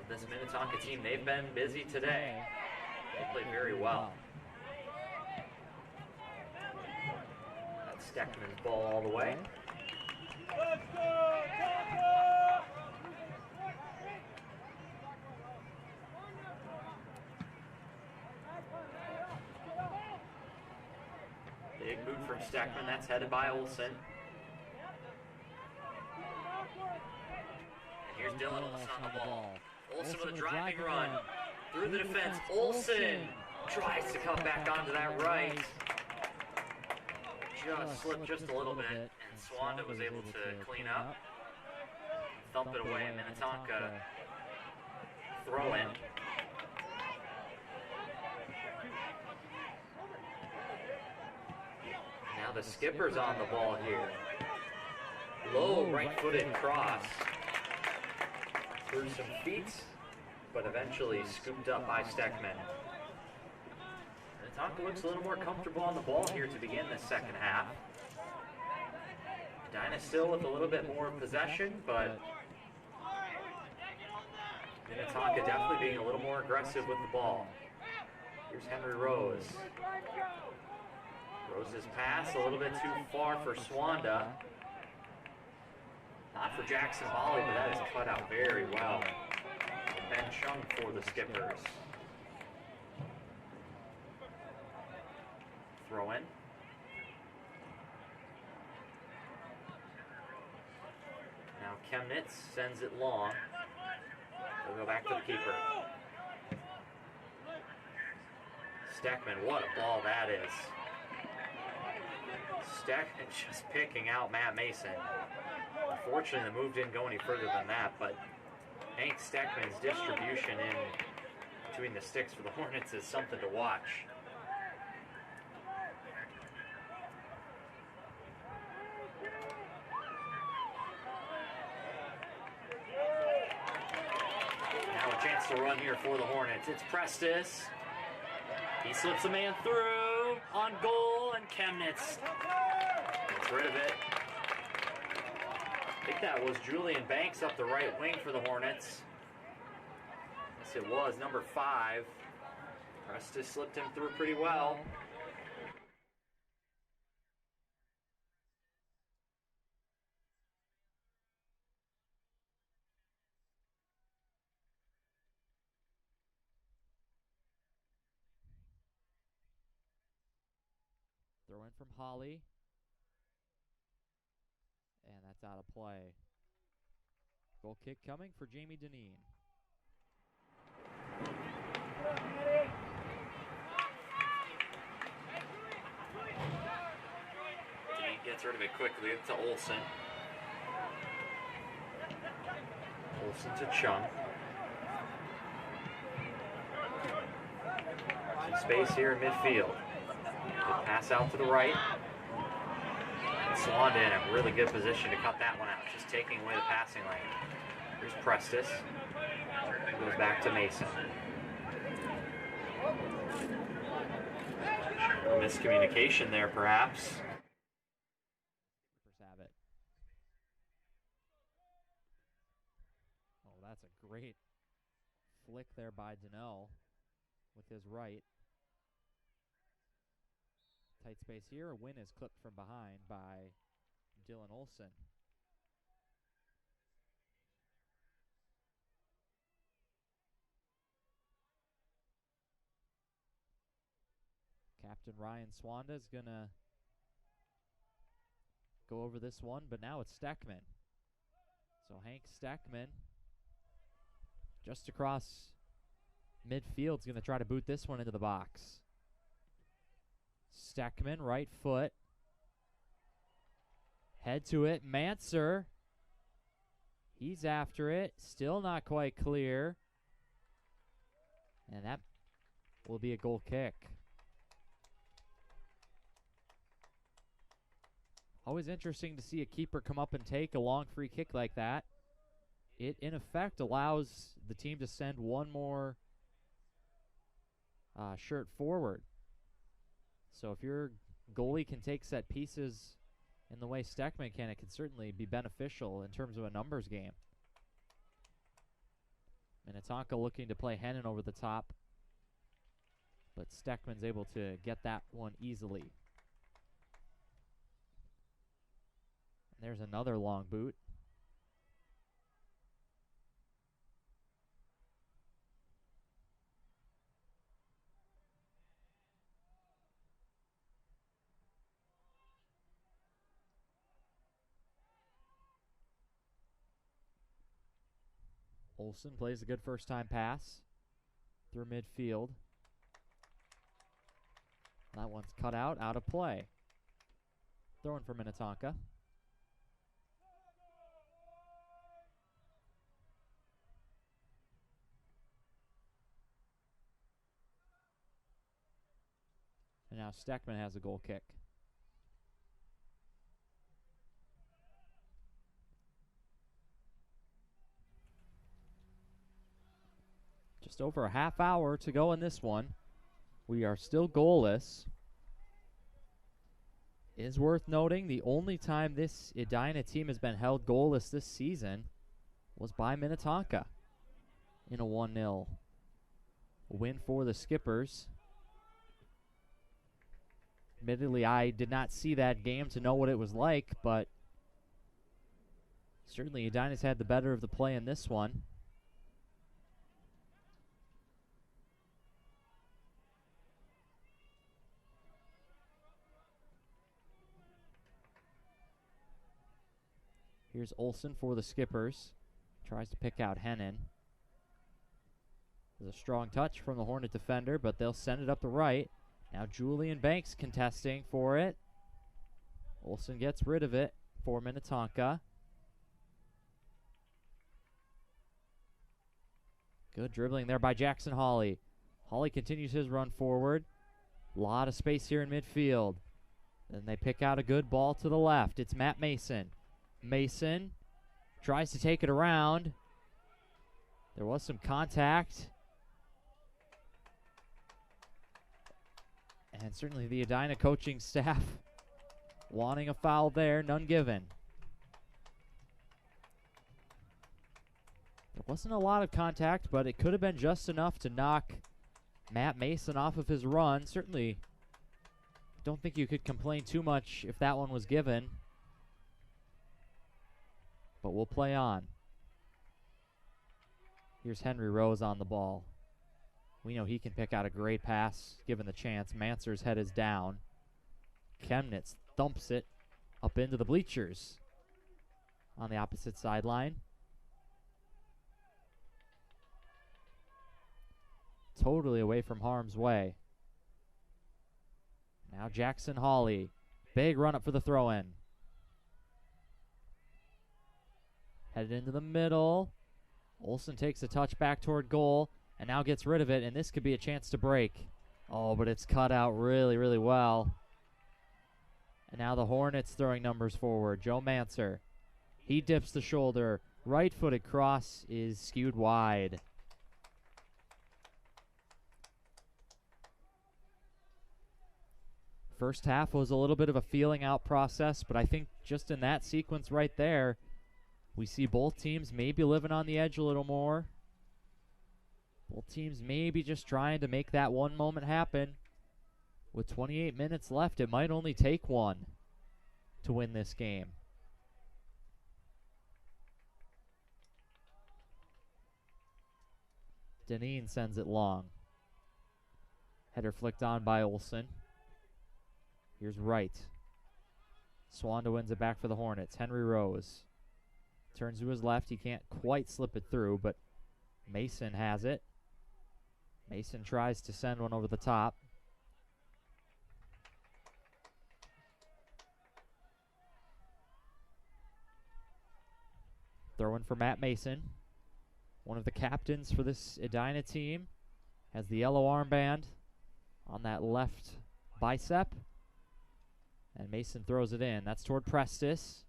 of this Minnetonka team. They've been busy today. They played very well. That's Steckman's ball all the way. Big boot from Steckman. That's headed by Olson. Here's Dylan Olson on the ball. Olson with a driving run through the defense. Olson tries to come back onto that right. Just slipped just a little bit, and Swanda was able to clean up, thump it away, and Minnetonka throw in. Now the Skippers on the ball here. Low right-footed cross. Through some feet, but eventually scooped up by Steckman. Minnetonka looks a little more comfortable on the ball here to begin this second half. Edina still with a little bit more possession, but Minnetonka definitely being a little more aggressive with the ball. Here's Henry Rose. Rose's pass a little bit too far for Swanda. Not for Jackson Bolly, but that is cut out very well. Ben Chung for the Skippers. Throw in. Now Chemnitz sends it long. We'll go back to the keeper. Steckman, what a ball that is. Steckman just picking out Matt Mason. Unfortunately, the move didn't go any further than that, but Hank Steckman's distribution in between the sticks for the Hornets is something to watch. for the Hornets. It's Prestis. He slips a man through on goal, and Chemnitz gets rid of it. I think that was Julian Banks up the right wing for the Hornets. Yes, it was, number 5. Prestis slipped him through pretty well. Throw in from Holly. And that's out of play. Goal kick coming for Jamie Deneen. Deneen gets rid of it quickly. It's to Olsen. Olsen to Chung. Some space here in midfield. Good pass out to the right. Swanda in a really good position to cut that one out, just taking away the passing lane. Here's Prestis. Goes back to Mason. A little miscommunication there, perhaps. Have it. Oh, that's a great flick there by Donnell with his right. Tight space here. A win is clipped from behind by Dylan Olsen. Captain Ryan Swanda is going to go over this one, but now it's Steckman. So Hank Steckman, just across midfield, is going to try to boot this one into the box. Steckman, right foot. Head to it. Manser. He's after it. Still not quite clear. And that will be a goal kick. Always interesting to see a keeper come up and take a long free kick like that. It, in effect, allows the team to send one more shirt forward. So if your goalie can take set pieces in the way Steckman can, it can certainly be beneficial in terms of a numbers game. Minnetonka looking to play Hennon over the top, but Steckman's able to get that one easily. And there's another long boot. Olsen plays a good first-time pass through midfield. That one's cut out of play. Throwing for Minnetonka. And now Steckman has a goal kick. Just over a half hour to go in this one. We are still goalless. It is worth noting the only time this Edina team has been held goalless this season was by Minnetonka in a 1-0 win for the Skippers. Admittedly, I did not see that game to know what it was like, but certainly Edina's had the better of the play in this one. Here's Olsen for the Skippers. Tries to pick out Hennon. There's a strong touch from the Hornet defender, but they'll send it up the right. Now Julian Banks contesting for it. Olsen gets rid of it for Minnetonka. Good dribbling there by Jackson Hawley. Hawley continues his run forward. A lot of space here in midfield. Then they pick out a good ball to the left. It's Matt Mason. Mason tries to take it around. There was some contact And certainly the Edina coaching staff wanting a foul there, none given. There wasn't a lot of contact, but it could have been just enough to knock Matt Mason off of his run. Certainly don't think you could complain too much if that one was given. But we'll play on. Here's Henry Rose on the ball. We know he can pick out a great pass given the chance. Manser's head is down. Chemnitz thumps it up into the bleachers on the opposite sideline. Totally away from harm's way. Now Jackson Hawley. Big run up for the throw-in. Headed into the middle. Olsen takes a touch back toward goal and now gets rid of it, and this could be a chance to break. Oh, but it's cut out really, really well. And now the Hornets throwing numbers forward. Joe Manser. He dips the shoulder. Right-footed cross is skewed wide. First half was a little bit of a feeling out process, but I think just in that sequence right there, we see both teams maybe living on the edge a little more. Both teams maybe just trying to make that one moment happen. With 28 minutes left, it might only take one to win this game. Deneen sends it long. Header flicked on by Olsen. Here's Wright. Swanda wins it back for the Hornets. Henry Rose turns to his left. He can't quite slip it through, but Mason has it. Mason tries to send one over the top. Throw in for Matt Mason. One of the captains for this Edina team. Has the yellow armband on that left bicep. And Mason throws it in. That's toward Prestis.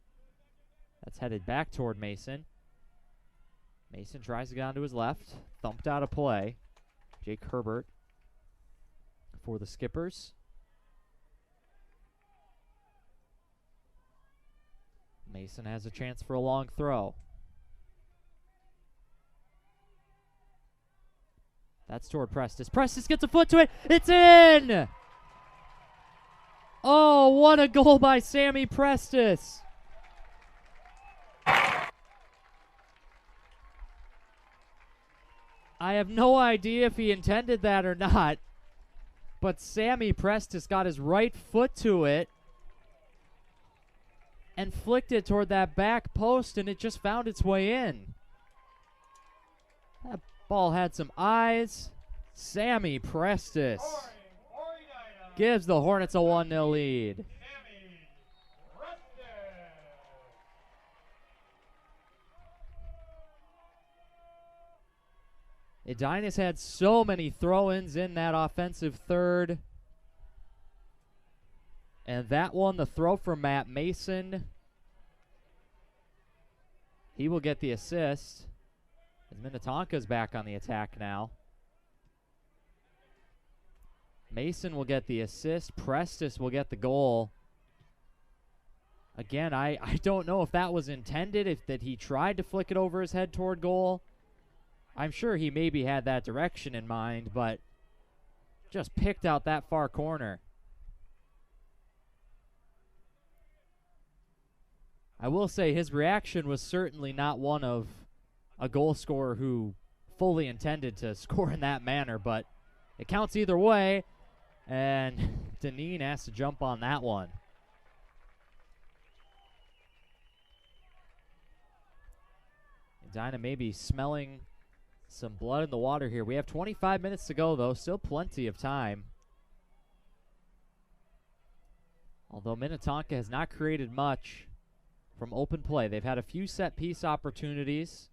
That's headed back toward Mason. Mason tries to get onto his left. Thumped out of play. Jake Herbert for the Skippers. Mason has a chance for a long throw. That's toward Prestis. Prestis gets a foot to it. It's in! Oh, what a goal by Sammy Prestis. I have no idea if he intended that or not, but Sammy Prestis got his right foot to it and flicked it toward that back post, and it just found its way in. That ball had some eyes. Sammy Prestis gives the Hornets a 1-0 lead. Edina's had so many throw-ins in that offensive third. And that one, the throw from Matt Mason. He will get the assist. As Minnetonka's back on the attack now. Mason will get the assist. Prestis will get the goal. Again, I don't know if that was intended, if that he tried to flick it over his head toward goal. I'm sure he maybe had that direction in mind, but just picked out that far corner. I will say his reaction was certainly not one of a goal scorer who fully intended to score in that manner, but it counts either way, and Deneen has to jump on that one. Edina may be smelling some blood in the water here. We have 25 minutes to go, though. Still plenty of time. Although Minnetonka has not created much from open play. They've had a few set-piece opportunities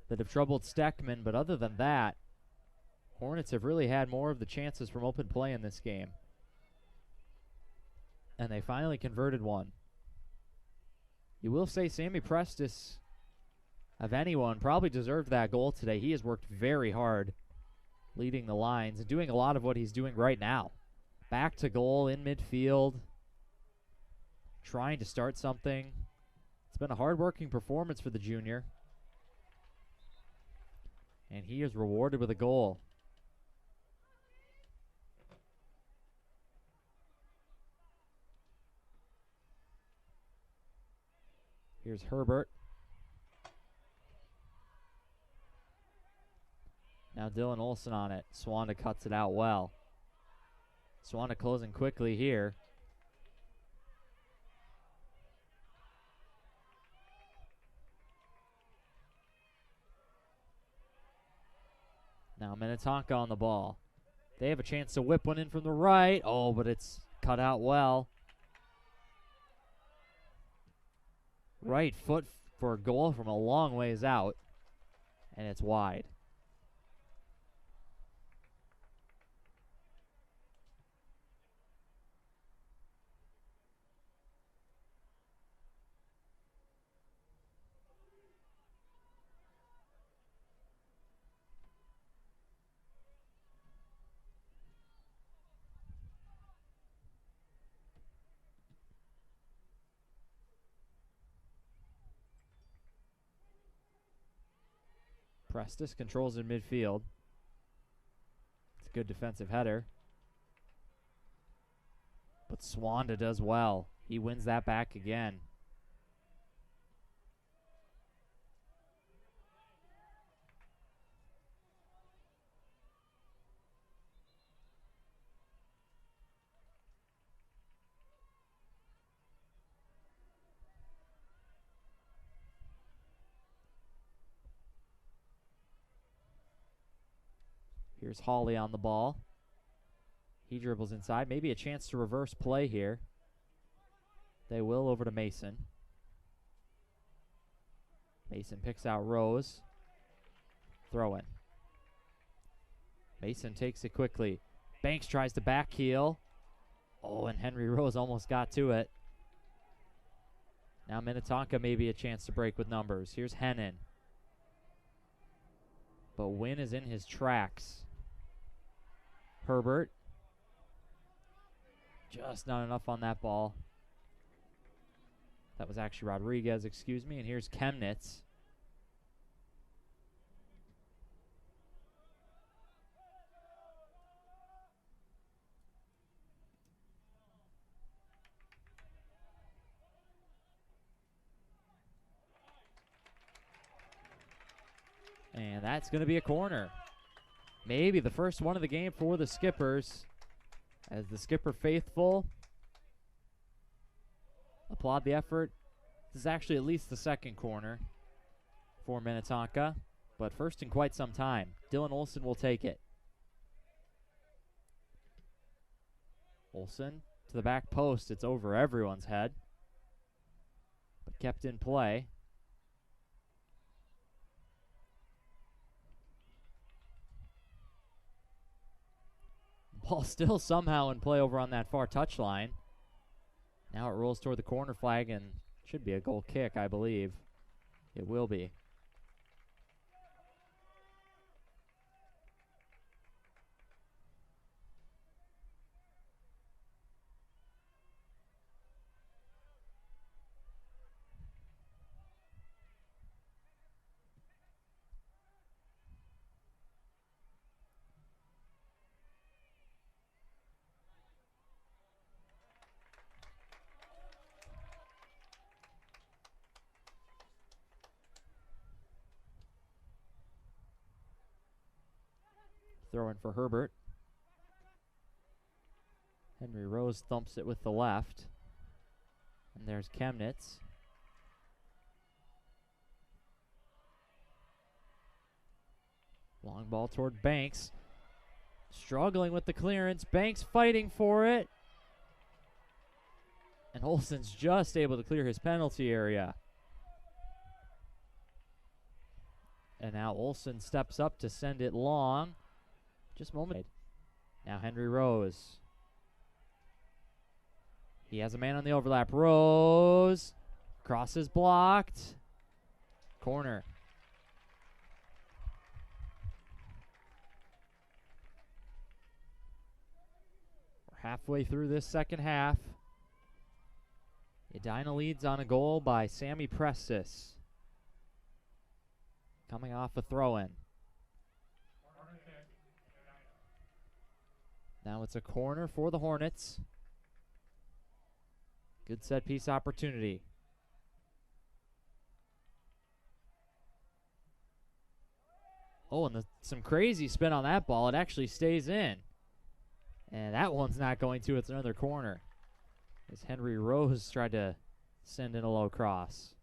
that have troubled Steckman, but other than that, Hornets have really had more of the chances from open play in this game. And they finally converted one. You will say Sammy Prestis, of anyone, probably deserved that goal today. He has worked very hard leading the lines and doing a lot of what he's doing right now. Back to goal in midfield. Trying to start something. It's been a hard-working performance for the junior. And he is rewarded with a goal. Here's Herbert. Now Dylan Olson on it. Swanda cuts it out well. Swanda closing quickly here. Now Minnetonka on the ball. They have a chance to whip one in from the right. Oh, but it's cut out well. Right foot for a goal from a long ways out. And it's wide. Prestis controls in midfield. It's a good defensive header. But Swanda does well. He wins that back again. Here's Hawley on the ball. He dribbles inside. Maybe a chance to reverse play here. They will over to Mason. Mason picks out Rose. Throw in. Mason takes it quickly. Banks tries to back heel. Oh, and Henry Rose almost got to it. Now Minnetonka maybe a chance to break with numbers. Here's Hennon. But Wynn is in his tracks. Herbert. Just not enough on that ball. That was actually Rodriguez, excuse me. And here's Chemnitz. And that's going to be a corner. Maybe the first one of the game for the Skippers. As the Skipper faithful applaud the effort. This is actually at least the second corner for Minnetonka, but first in quite some time. Dylan Olson will take it. Olson to the back post. It's over everyone's head, but kept in play. Ball still somehow in play over on that far touchline. Now it rolls toward the corner flag and should be a goal kick, I believe. It will be. Throw in for Herbert. Henry Rose thumps it with the left. And there's Chemnitz. Long ball toward Banks. Struggling with the clearance. Banks fighting for it. And Olson's just able to clear his penalty area. And now Olson steps up to send it long. Just a moment. Now Henry Rose. He has a man on the overlap. Rose. Cross is blocked. Corner. We're halfway through this second half. Edina leads on a goal by Sammy Prestis. Coming off a throw-in. Now it's a corner for the Hornets. Good set piece opportunity. Oh, and some crazy spin on that ball. It actually stays in. And that one's not going to. It's another corner. As Henry Rose tried to send in a low cross.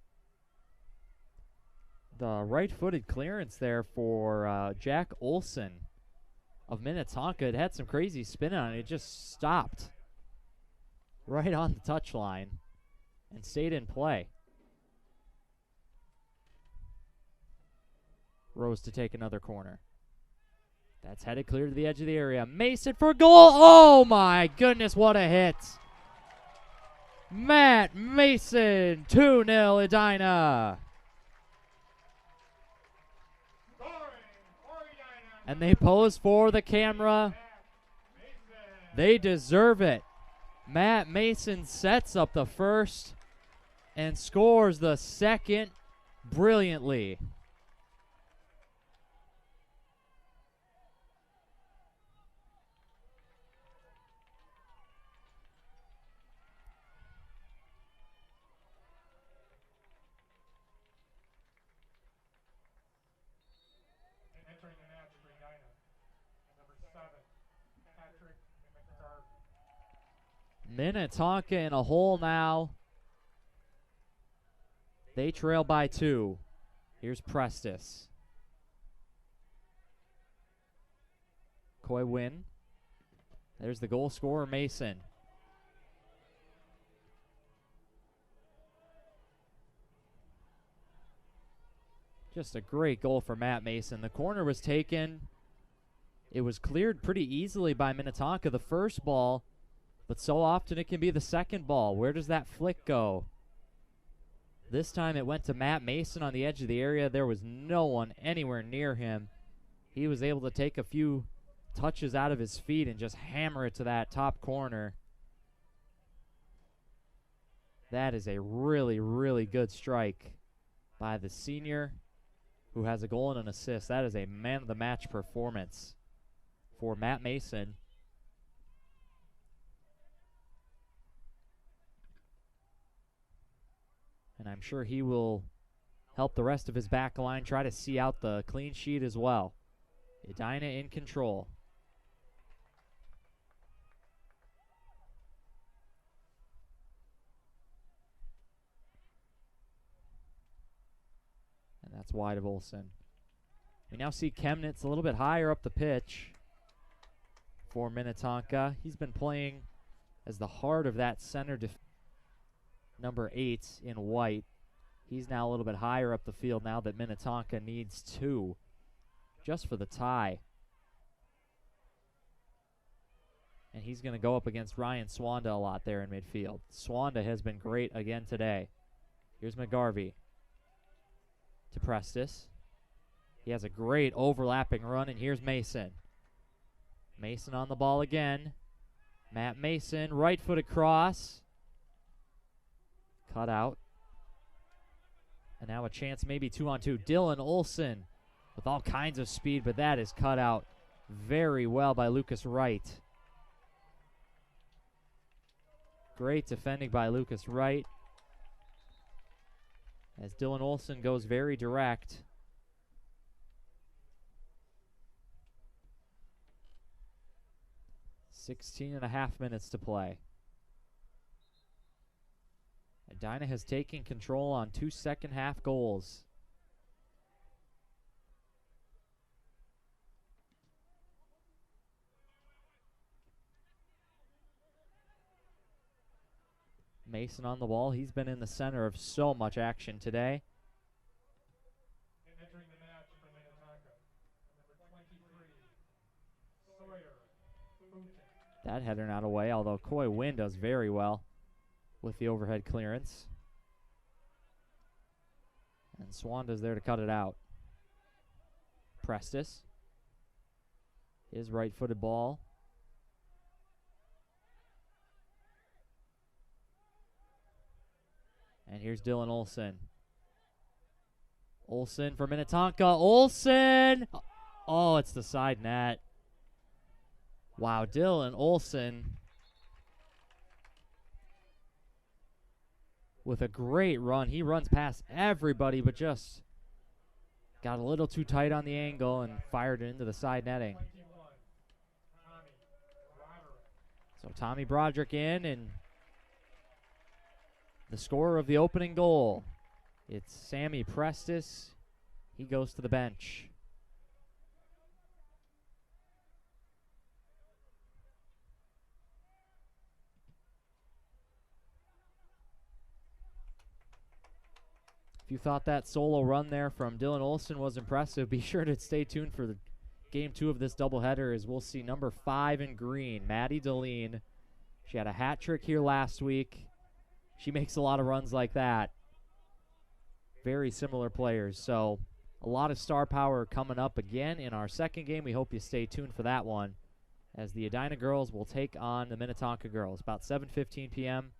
The right-footed clearance there for Jack Olson of Minnetonka. It had some crazy spin on it. It just stopped right on the touchline and stayed in play. Rose to take another corner. That's headed clear to the edge of the area. Mason for goal. Oh my goodness, what a hit. Matt Mason, 2-0 Edina. And they pose for the camera. They deserve it. Matt Mason sets up the first and scores the second brilliantly. Entering the match for Edina, number 7, Patrick McGarvey. Minnetonka in a hole now. They trail by 2. Here's Prestis. Coy Wynn. There's the goal scorer, Mason. Just a great goal for Matt Mason. The corner was taken. It was cleared pretty easily by Minnetonka, the first ball, but so often it can be the second ball. Where does that flick go? This time it went to Matt Mason on the edge of the area. There was no one anywhere near him. He was able to take a few touches out of his feet and just hammer it to that top corner. That is a really, really good strike by the senior, who has a goal and an assist. That is a man-of-the-match performance for Matt Mason. And I'm sure he will help the rest of his back line try to see out the clean sheet as well. Edina in control. And that's wide of Olsen. We now see Chemnitz a little bit higher up the pitch for Minnetonka. He's been playing as the heart of that center number 8 in white. He's now a little bit higher up the field now that Minnetonka needs 2 just for the tie. And he's going to go up against Ryan Swanda a lot there in midfield. Swanda has been great again today. Here's McGarvey to Prestis. He has a great overlapping run, and here's Mason. Mason on the ball again. Matt Mason, right-footed cross. Cut out. And now a chance, maybe 2-on-2. Dylan Olsen with all kinds of speed, but that is cut out very well by Lucas Wright. Great defending by Lucas Wright, as Dylan Olsen goes very direct. .5 minutes to play. Edina has taken control on 2 second-half goals. Mason on the ball. He's been in the center of so much action today. Entering the match for Minnetonka, number 23, Sawyer Booten. That header not away, although Coy Wynn does very well with the overhead clearance. And Swanda's there to cut it out. Prestis. His right-footed ball. here's Dylan Olson. Olson for Minnetonka. Olson! Oh, it's the side net. Wow, Dylan Olson with a great run. He runs past everybody, but just got a little too tight on the angle and fired it into the side netting. So Tommy Broderick in, and the scorer of the opening goal, it's Sammy Prestis. He goes to the bench. If you thought that solo run there from Dylan Olson was impressive, be sure to stay tuned for the Game 2 of this doubleheader, as we'll see number 5 in green, Maddie Deline. She had a hat trick here last week. She makes a lot of runs like that. Very similar players, so a lot of star power coming up again in our second game. We hope you stay tuned for that one, as the Edina girls will take on the Minnetonka girls. About 7:15 p.m.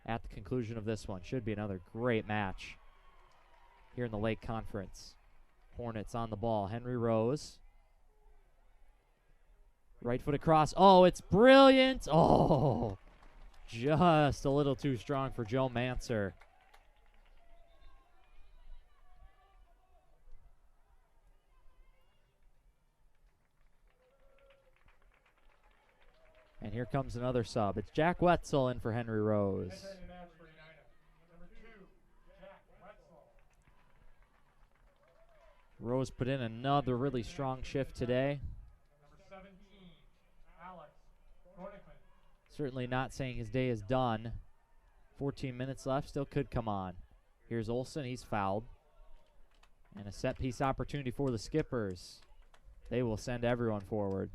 at the conclusion of this one. Should be another great match here in the Lake Conference. Hornets on the ball. Henry Rose. Right foot across. Oh, it's brilliant. Oh, just a little too strong for Joe Manser. And here comes another sub. It's Jack Wetzel in for Henry Rose. Rose put in another really strong shift today. Certainly not saying his day is done. 14 minutes left, still could come on. Here's Olson, he's fouled. And a set piece opportunity for the Skippers. They will send everyone forward.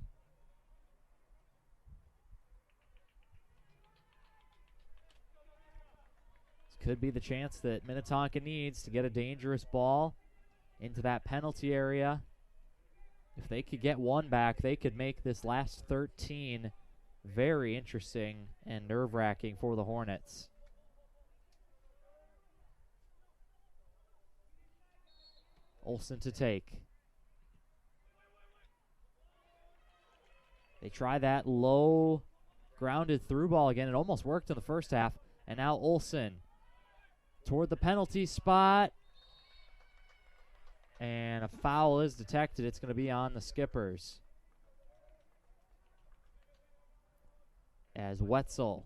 This could be the chance that Minnetonka needs to get a dangerous ball into that penalty area. If they could get one back, they could make this last 13 very interesting and nerve-wracking for the Hornets. Olson to take. They try that low grounded through ball again. It almost worked in the first half. And now Olson toward the penalty spot. And a foul is detected. It's going to be on the Skippers, as Wetzel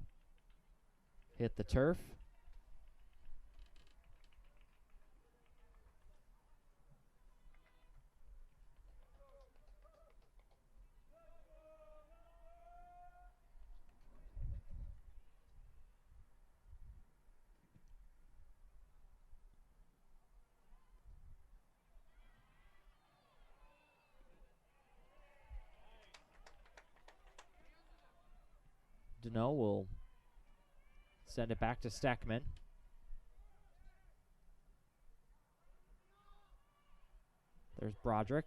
hit the turf. Deneau will send it back to Steckman. There's Broderick.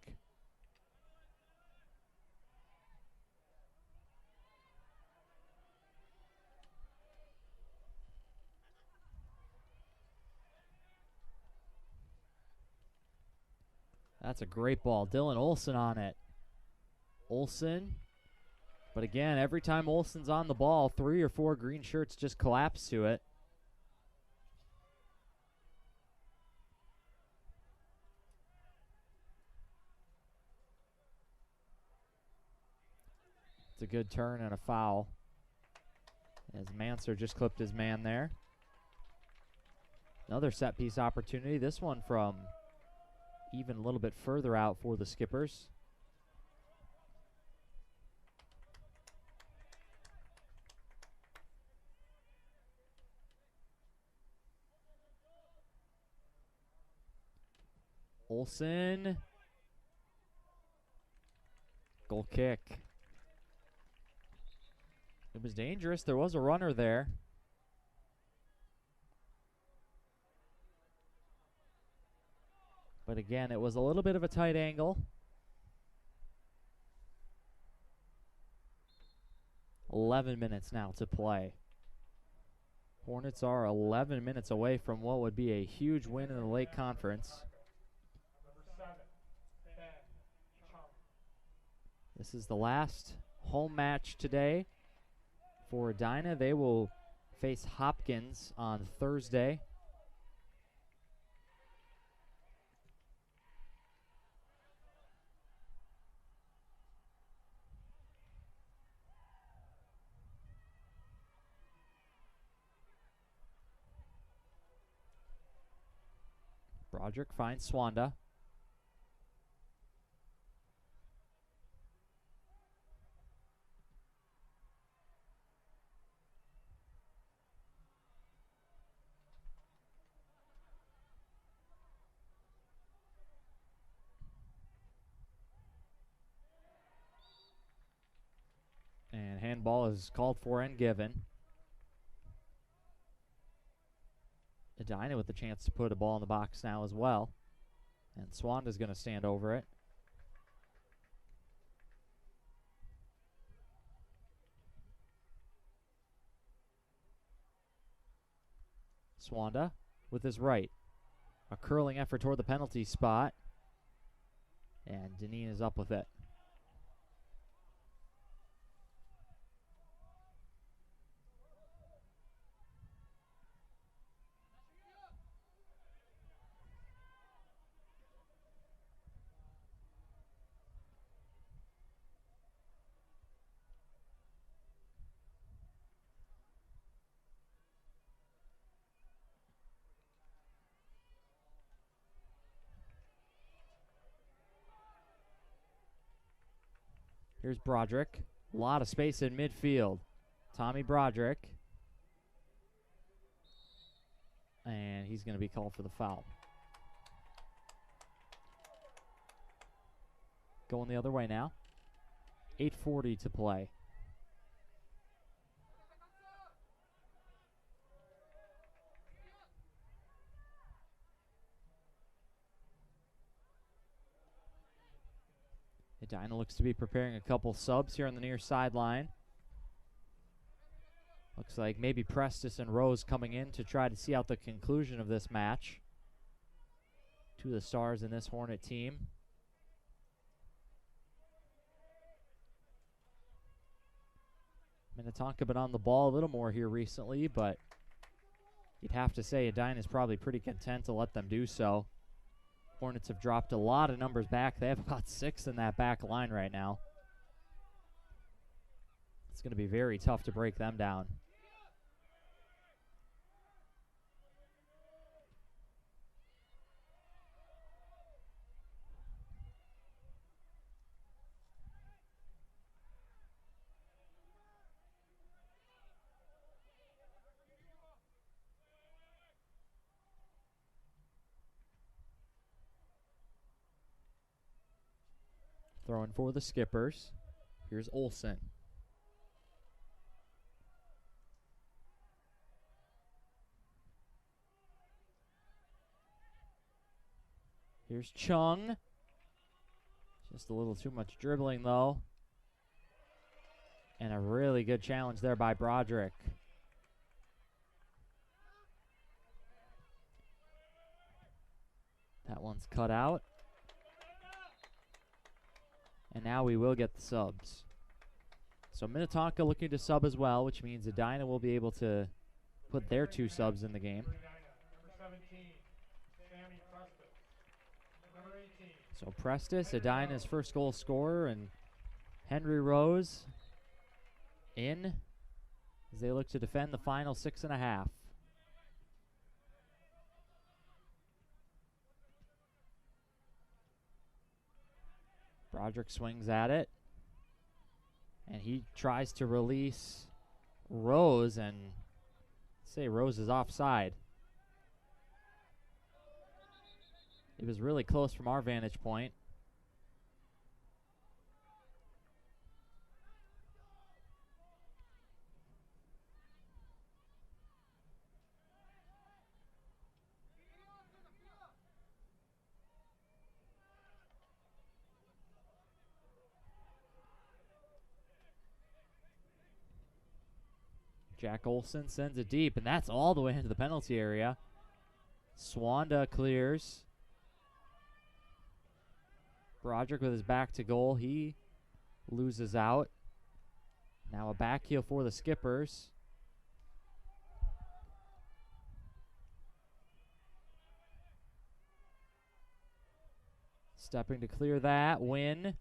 That's a great ball. Dylan Olson on it. Olson. But again, every time Olson's on the ball, 3 or 4 green shirts just collapse to it. It's a good turn and a foul, as Manser just clipped his man there. Another set piece opportunity. This one from even a little bit further out for the Skippers. Olson. Goal kick. It was dangerous. There was a runner there. But again, it was a little bit of a tight angle. 11 minutes now to play. Hornets are 11 minutes away from what would be a huge win in the Lake Conference. This is the last home match today for Edina. They will face Hopkins on Thursday. Broderick finds Swanda. And handball is called for and given. Edina with the chance to put a ball in the box now as well. And Swanda's going to stand over it. Swanda with his right. A curling effort toward the penalty spot. And Deneen is up with it. Here's Broderick. A lot of space in midfield. Tommy Broderick. And he's going to be called for the foul. Going the other way now. 8:40 to play. Edina looks to be preparing a couple subs here on the near sideline. Looks like maybe Prestis and Rose coming in to try to see out the conclusion of this match. Two of the stars in this Hornet team. Minnetonka been on the ball a little more here recently, but you'd have to say Edina is probably pretty content to let them do so. Hornets have dropped a lot of numbers back. They have about 6 in that back line right now. It's going to be very tough to break them down. Throwing for the Skippers. Here's Olsen. Here's Chung. Just a little too much dribbling, though. And a really good challenge there by Broderick. That one's cut out. And now we will get the subs. So Minnetonka looking to sub as well, which means Edina will be able to put their 2 subs in the game. So Prestis, Edina's first goal scorer, and Henry Rose in as they look to defend the final 6.5. Broderick swings at it, and he tries to release Rose, and say Rose is offside. It was really close from our vantage point. Jack Olson sends it deep, and that's all the way into the penalty area. Swanda clears. Broderick with his back to goal. He loses out. Now a back heel for the Skippers. Stepping to clear that. Win.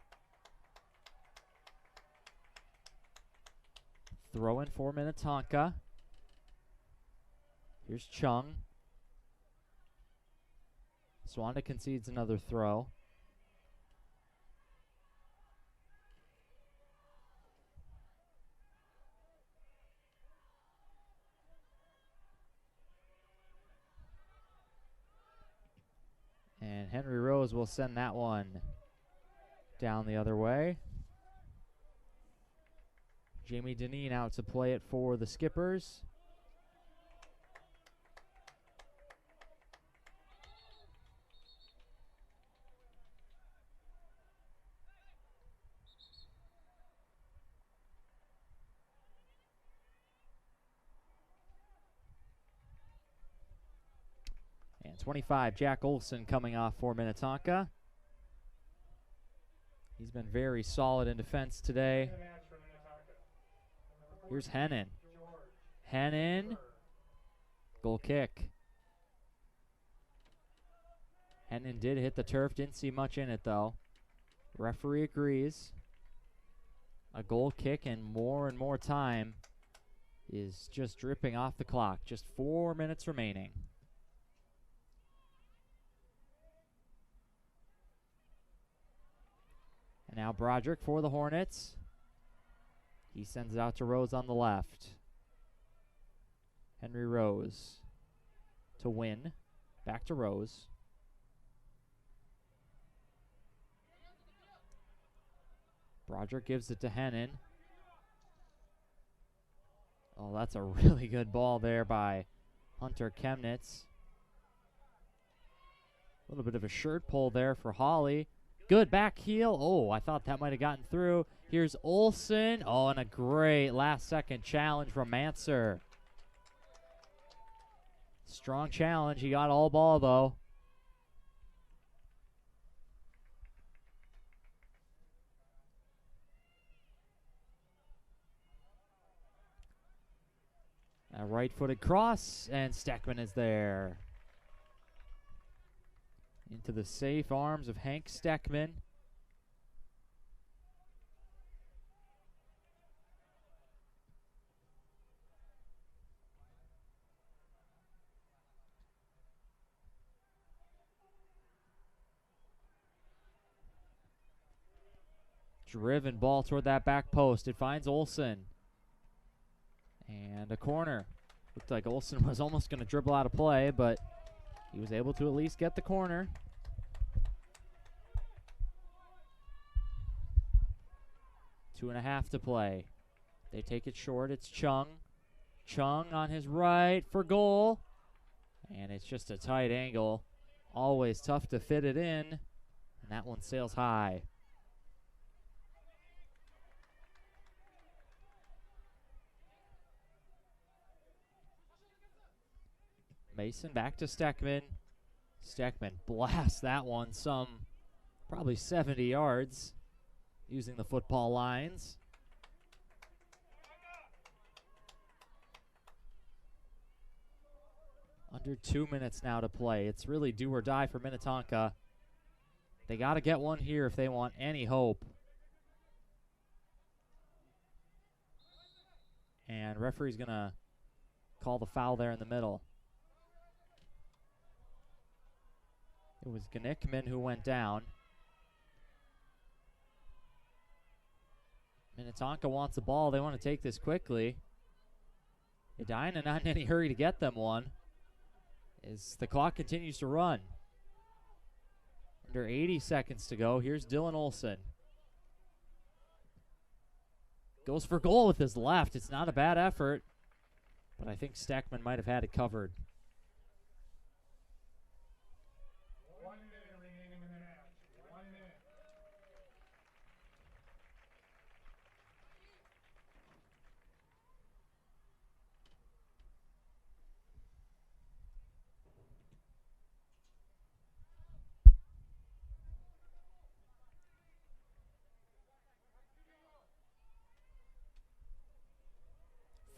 Throw in for Minnetonka. Here's Chung. Swanda concedes another throw. And Henry Rose will send that one down the other way. Jamie Deneen out to play it for the Skippers. And 25, Jack Olson coming off for Minnetonka. He's been very solid in defense today. Here's Hennon. Hennon. Goal kick. Hennon did hit the turf. Didn't see much in it, though. Referee agrees. A goal kick, and more time is just dripping off the clock. Just 4 minutes remaining. And now Broderick for the Hornets. He sends it out to Rose on the left. Henry Rose to win. Back to Rose. Broderick gives it to Hennon. Oh, that's a really good ball there by Hunter Chemnitz. A little bit of a shirt pull there for Hawley. Good back heel. Oh, I thought that might have gotten through. Here's Olson. Oh, and a great last-second challenge from Manser. Strong challenge. He got all ball, though. A right-footed cross, and Steckman is there. Into the safe arms of Hank Steckman. Driven ball toward that back post. It finds Olson. And a corner. Looked like Olson was almost going to dribble out of play, but he was able to at least get the corner. Two and a half to play. They take it short. It's Chung. Chung on his right for goal. And it's just a tight angle. Always tough to fit it in. And that one sails high. Mason back to Steckman. Steckman blasts that one some probably 70 yards using the football lines. Under 2 minutes now to play. It's really do or die for Minnetonka. They got to get one here if they want any hope. And referee's going to call the foul there in the middle. It was Gnickman who went down. Minnetonka wants the ball. They want to take this quickly. Edina not in any hurry to get them one, as the clock continues to run. Under 80 seconds to go. Here's Dylan Olson. Goes for goal with his left. It's not a bad effort, but I think Steckman might have had it covered. 1 minute remaining in the match. 1 minute.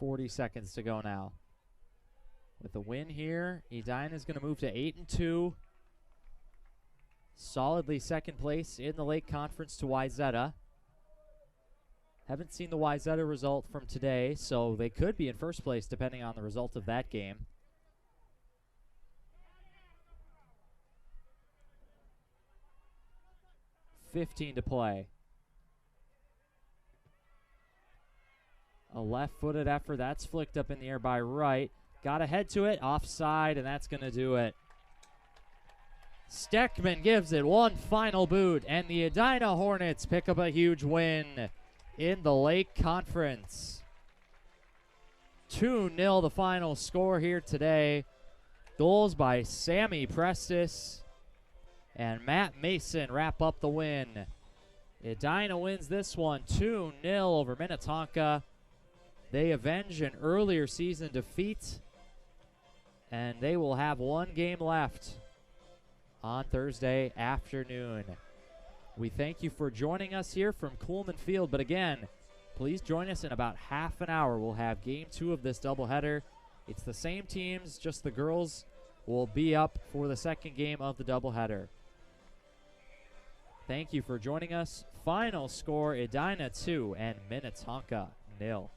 40 seconds to go now. With a win here, Edina is going to move to 8-2. Solidly second place in the Lake Conference to Wayzata. Haven't seen the Wayzata result from today, so they could be in first place depending on the result of that game. .15 to play. A left-footed effort. That's flicked up in the air by Wright. Got to head to it. Offside, and that's going to do it. Steckman gives it one final boot, and the Edina Hornets pick up a huge win in the Lake Conference. 2-0 the final score here today. Goals by Sammy Prestis and Matt Mason wrap up the win. Edina wins this one 2-0 over Minnetonka. They avenge an earlier season defeat, and they will have one game left on Thursday afternoon. We thank you for joining us here from Coolman Field, but again, please join us in about half an hour. We'll have game 2 of this doubleheader. It's the same teams, just the girls will be up for the second game of the doubleheader. Thank you for joining us. Final score, Edina 2 and Minnetonka 0.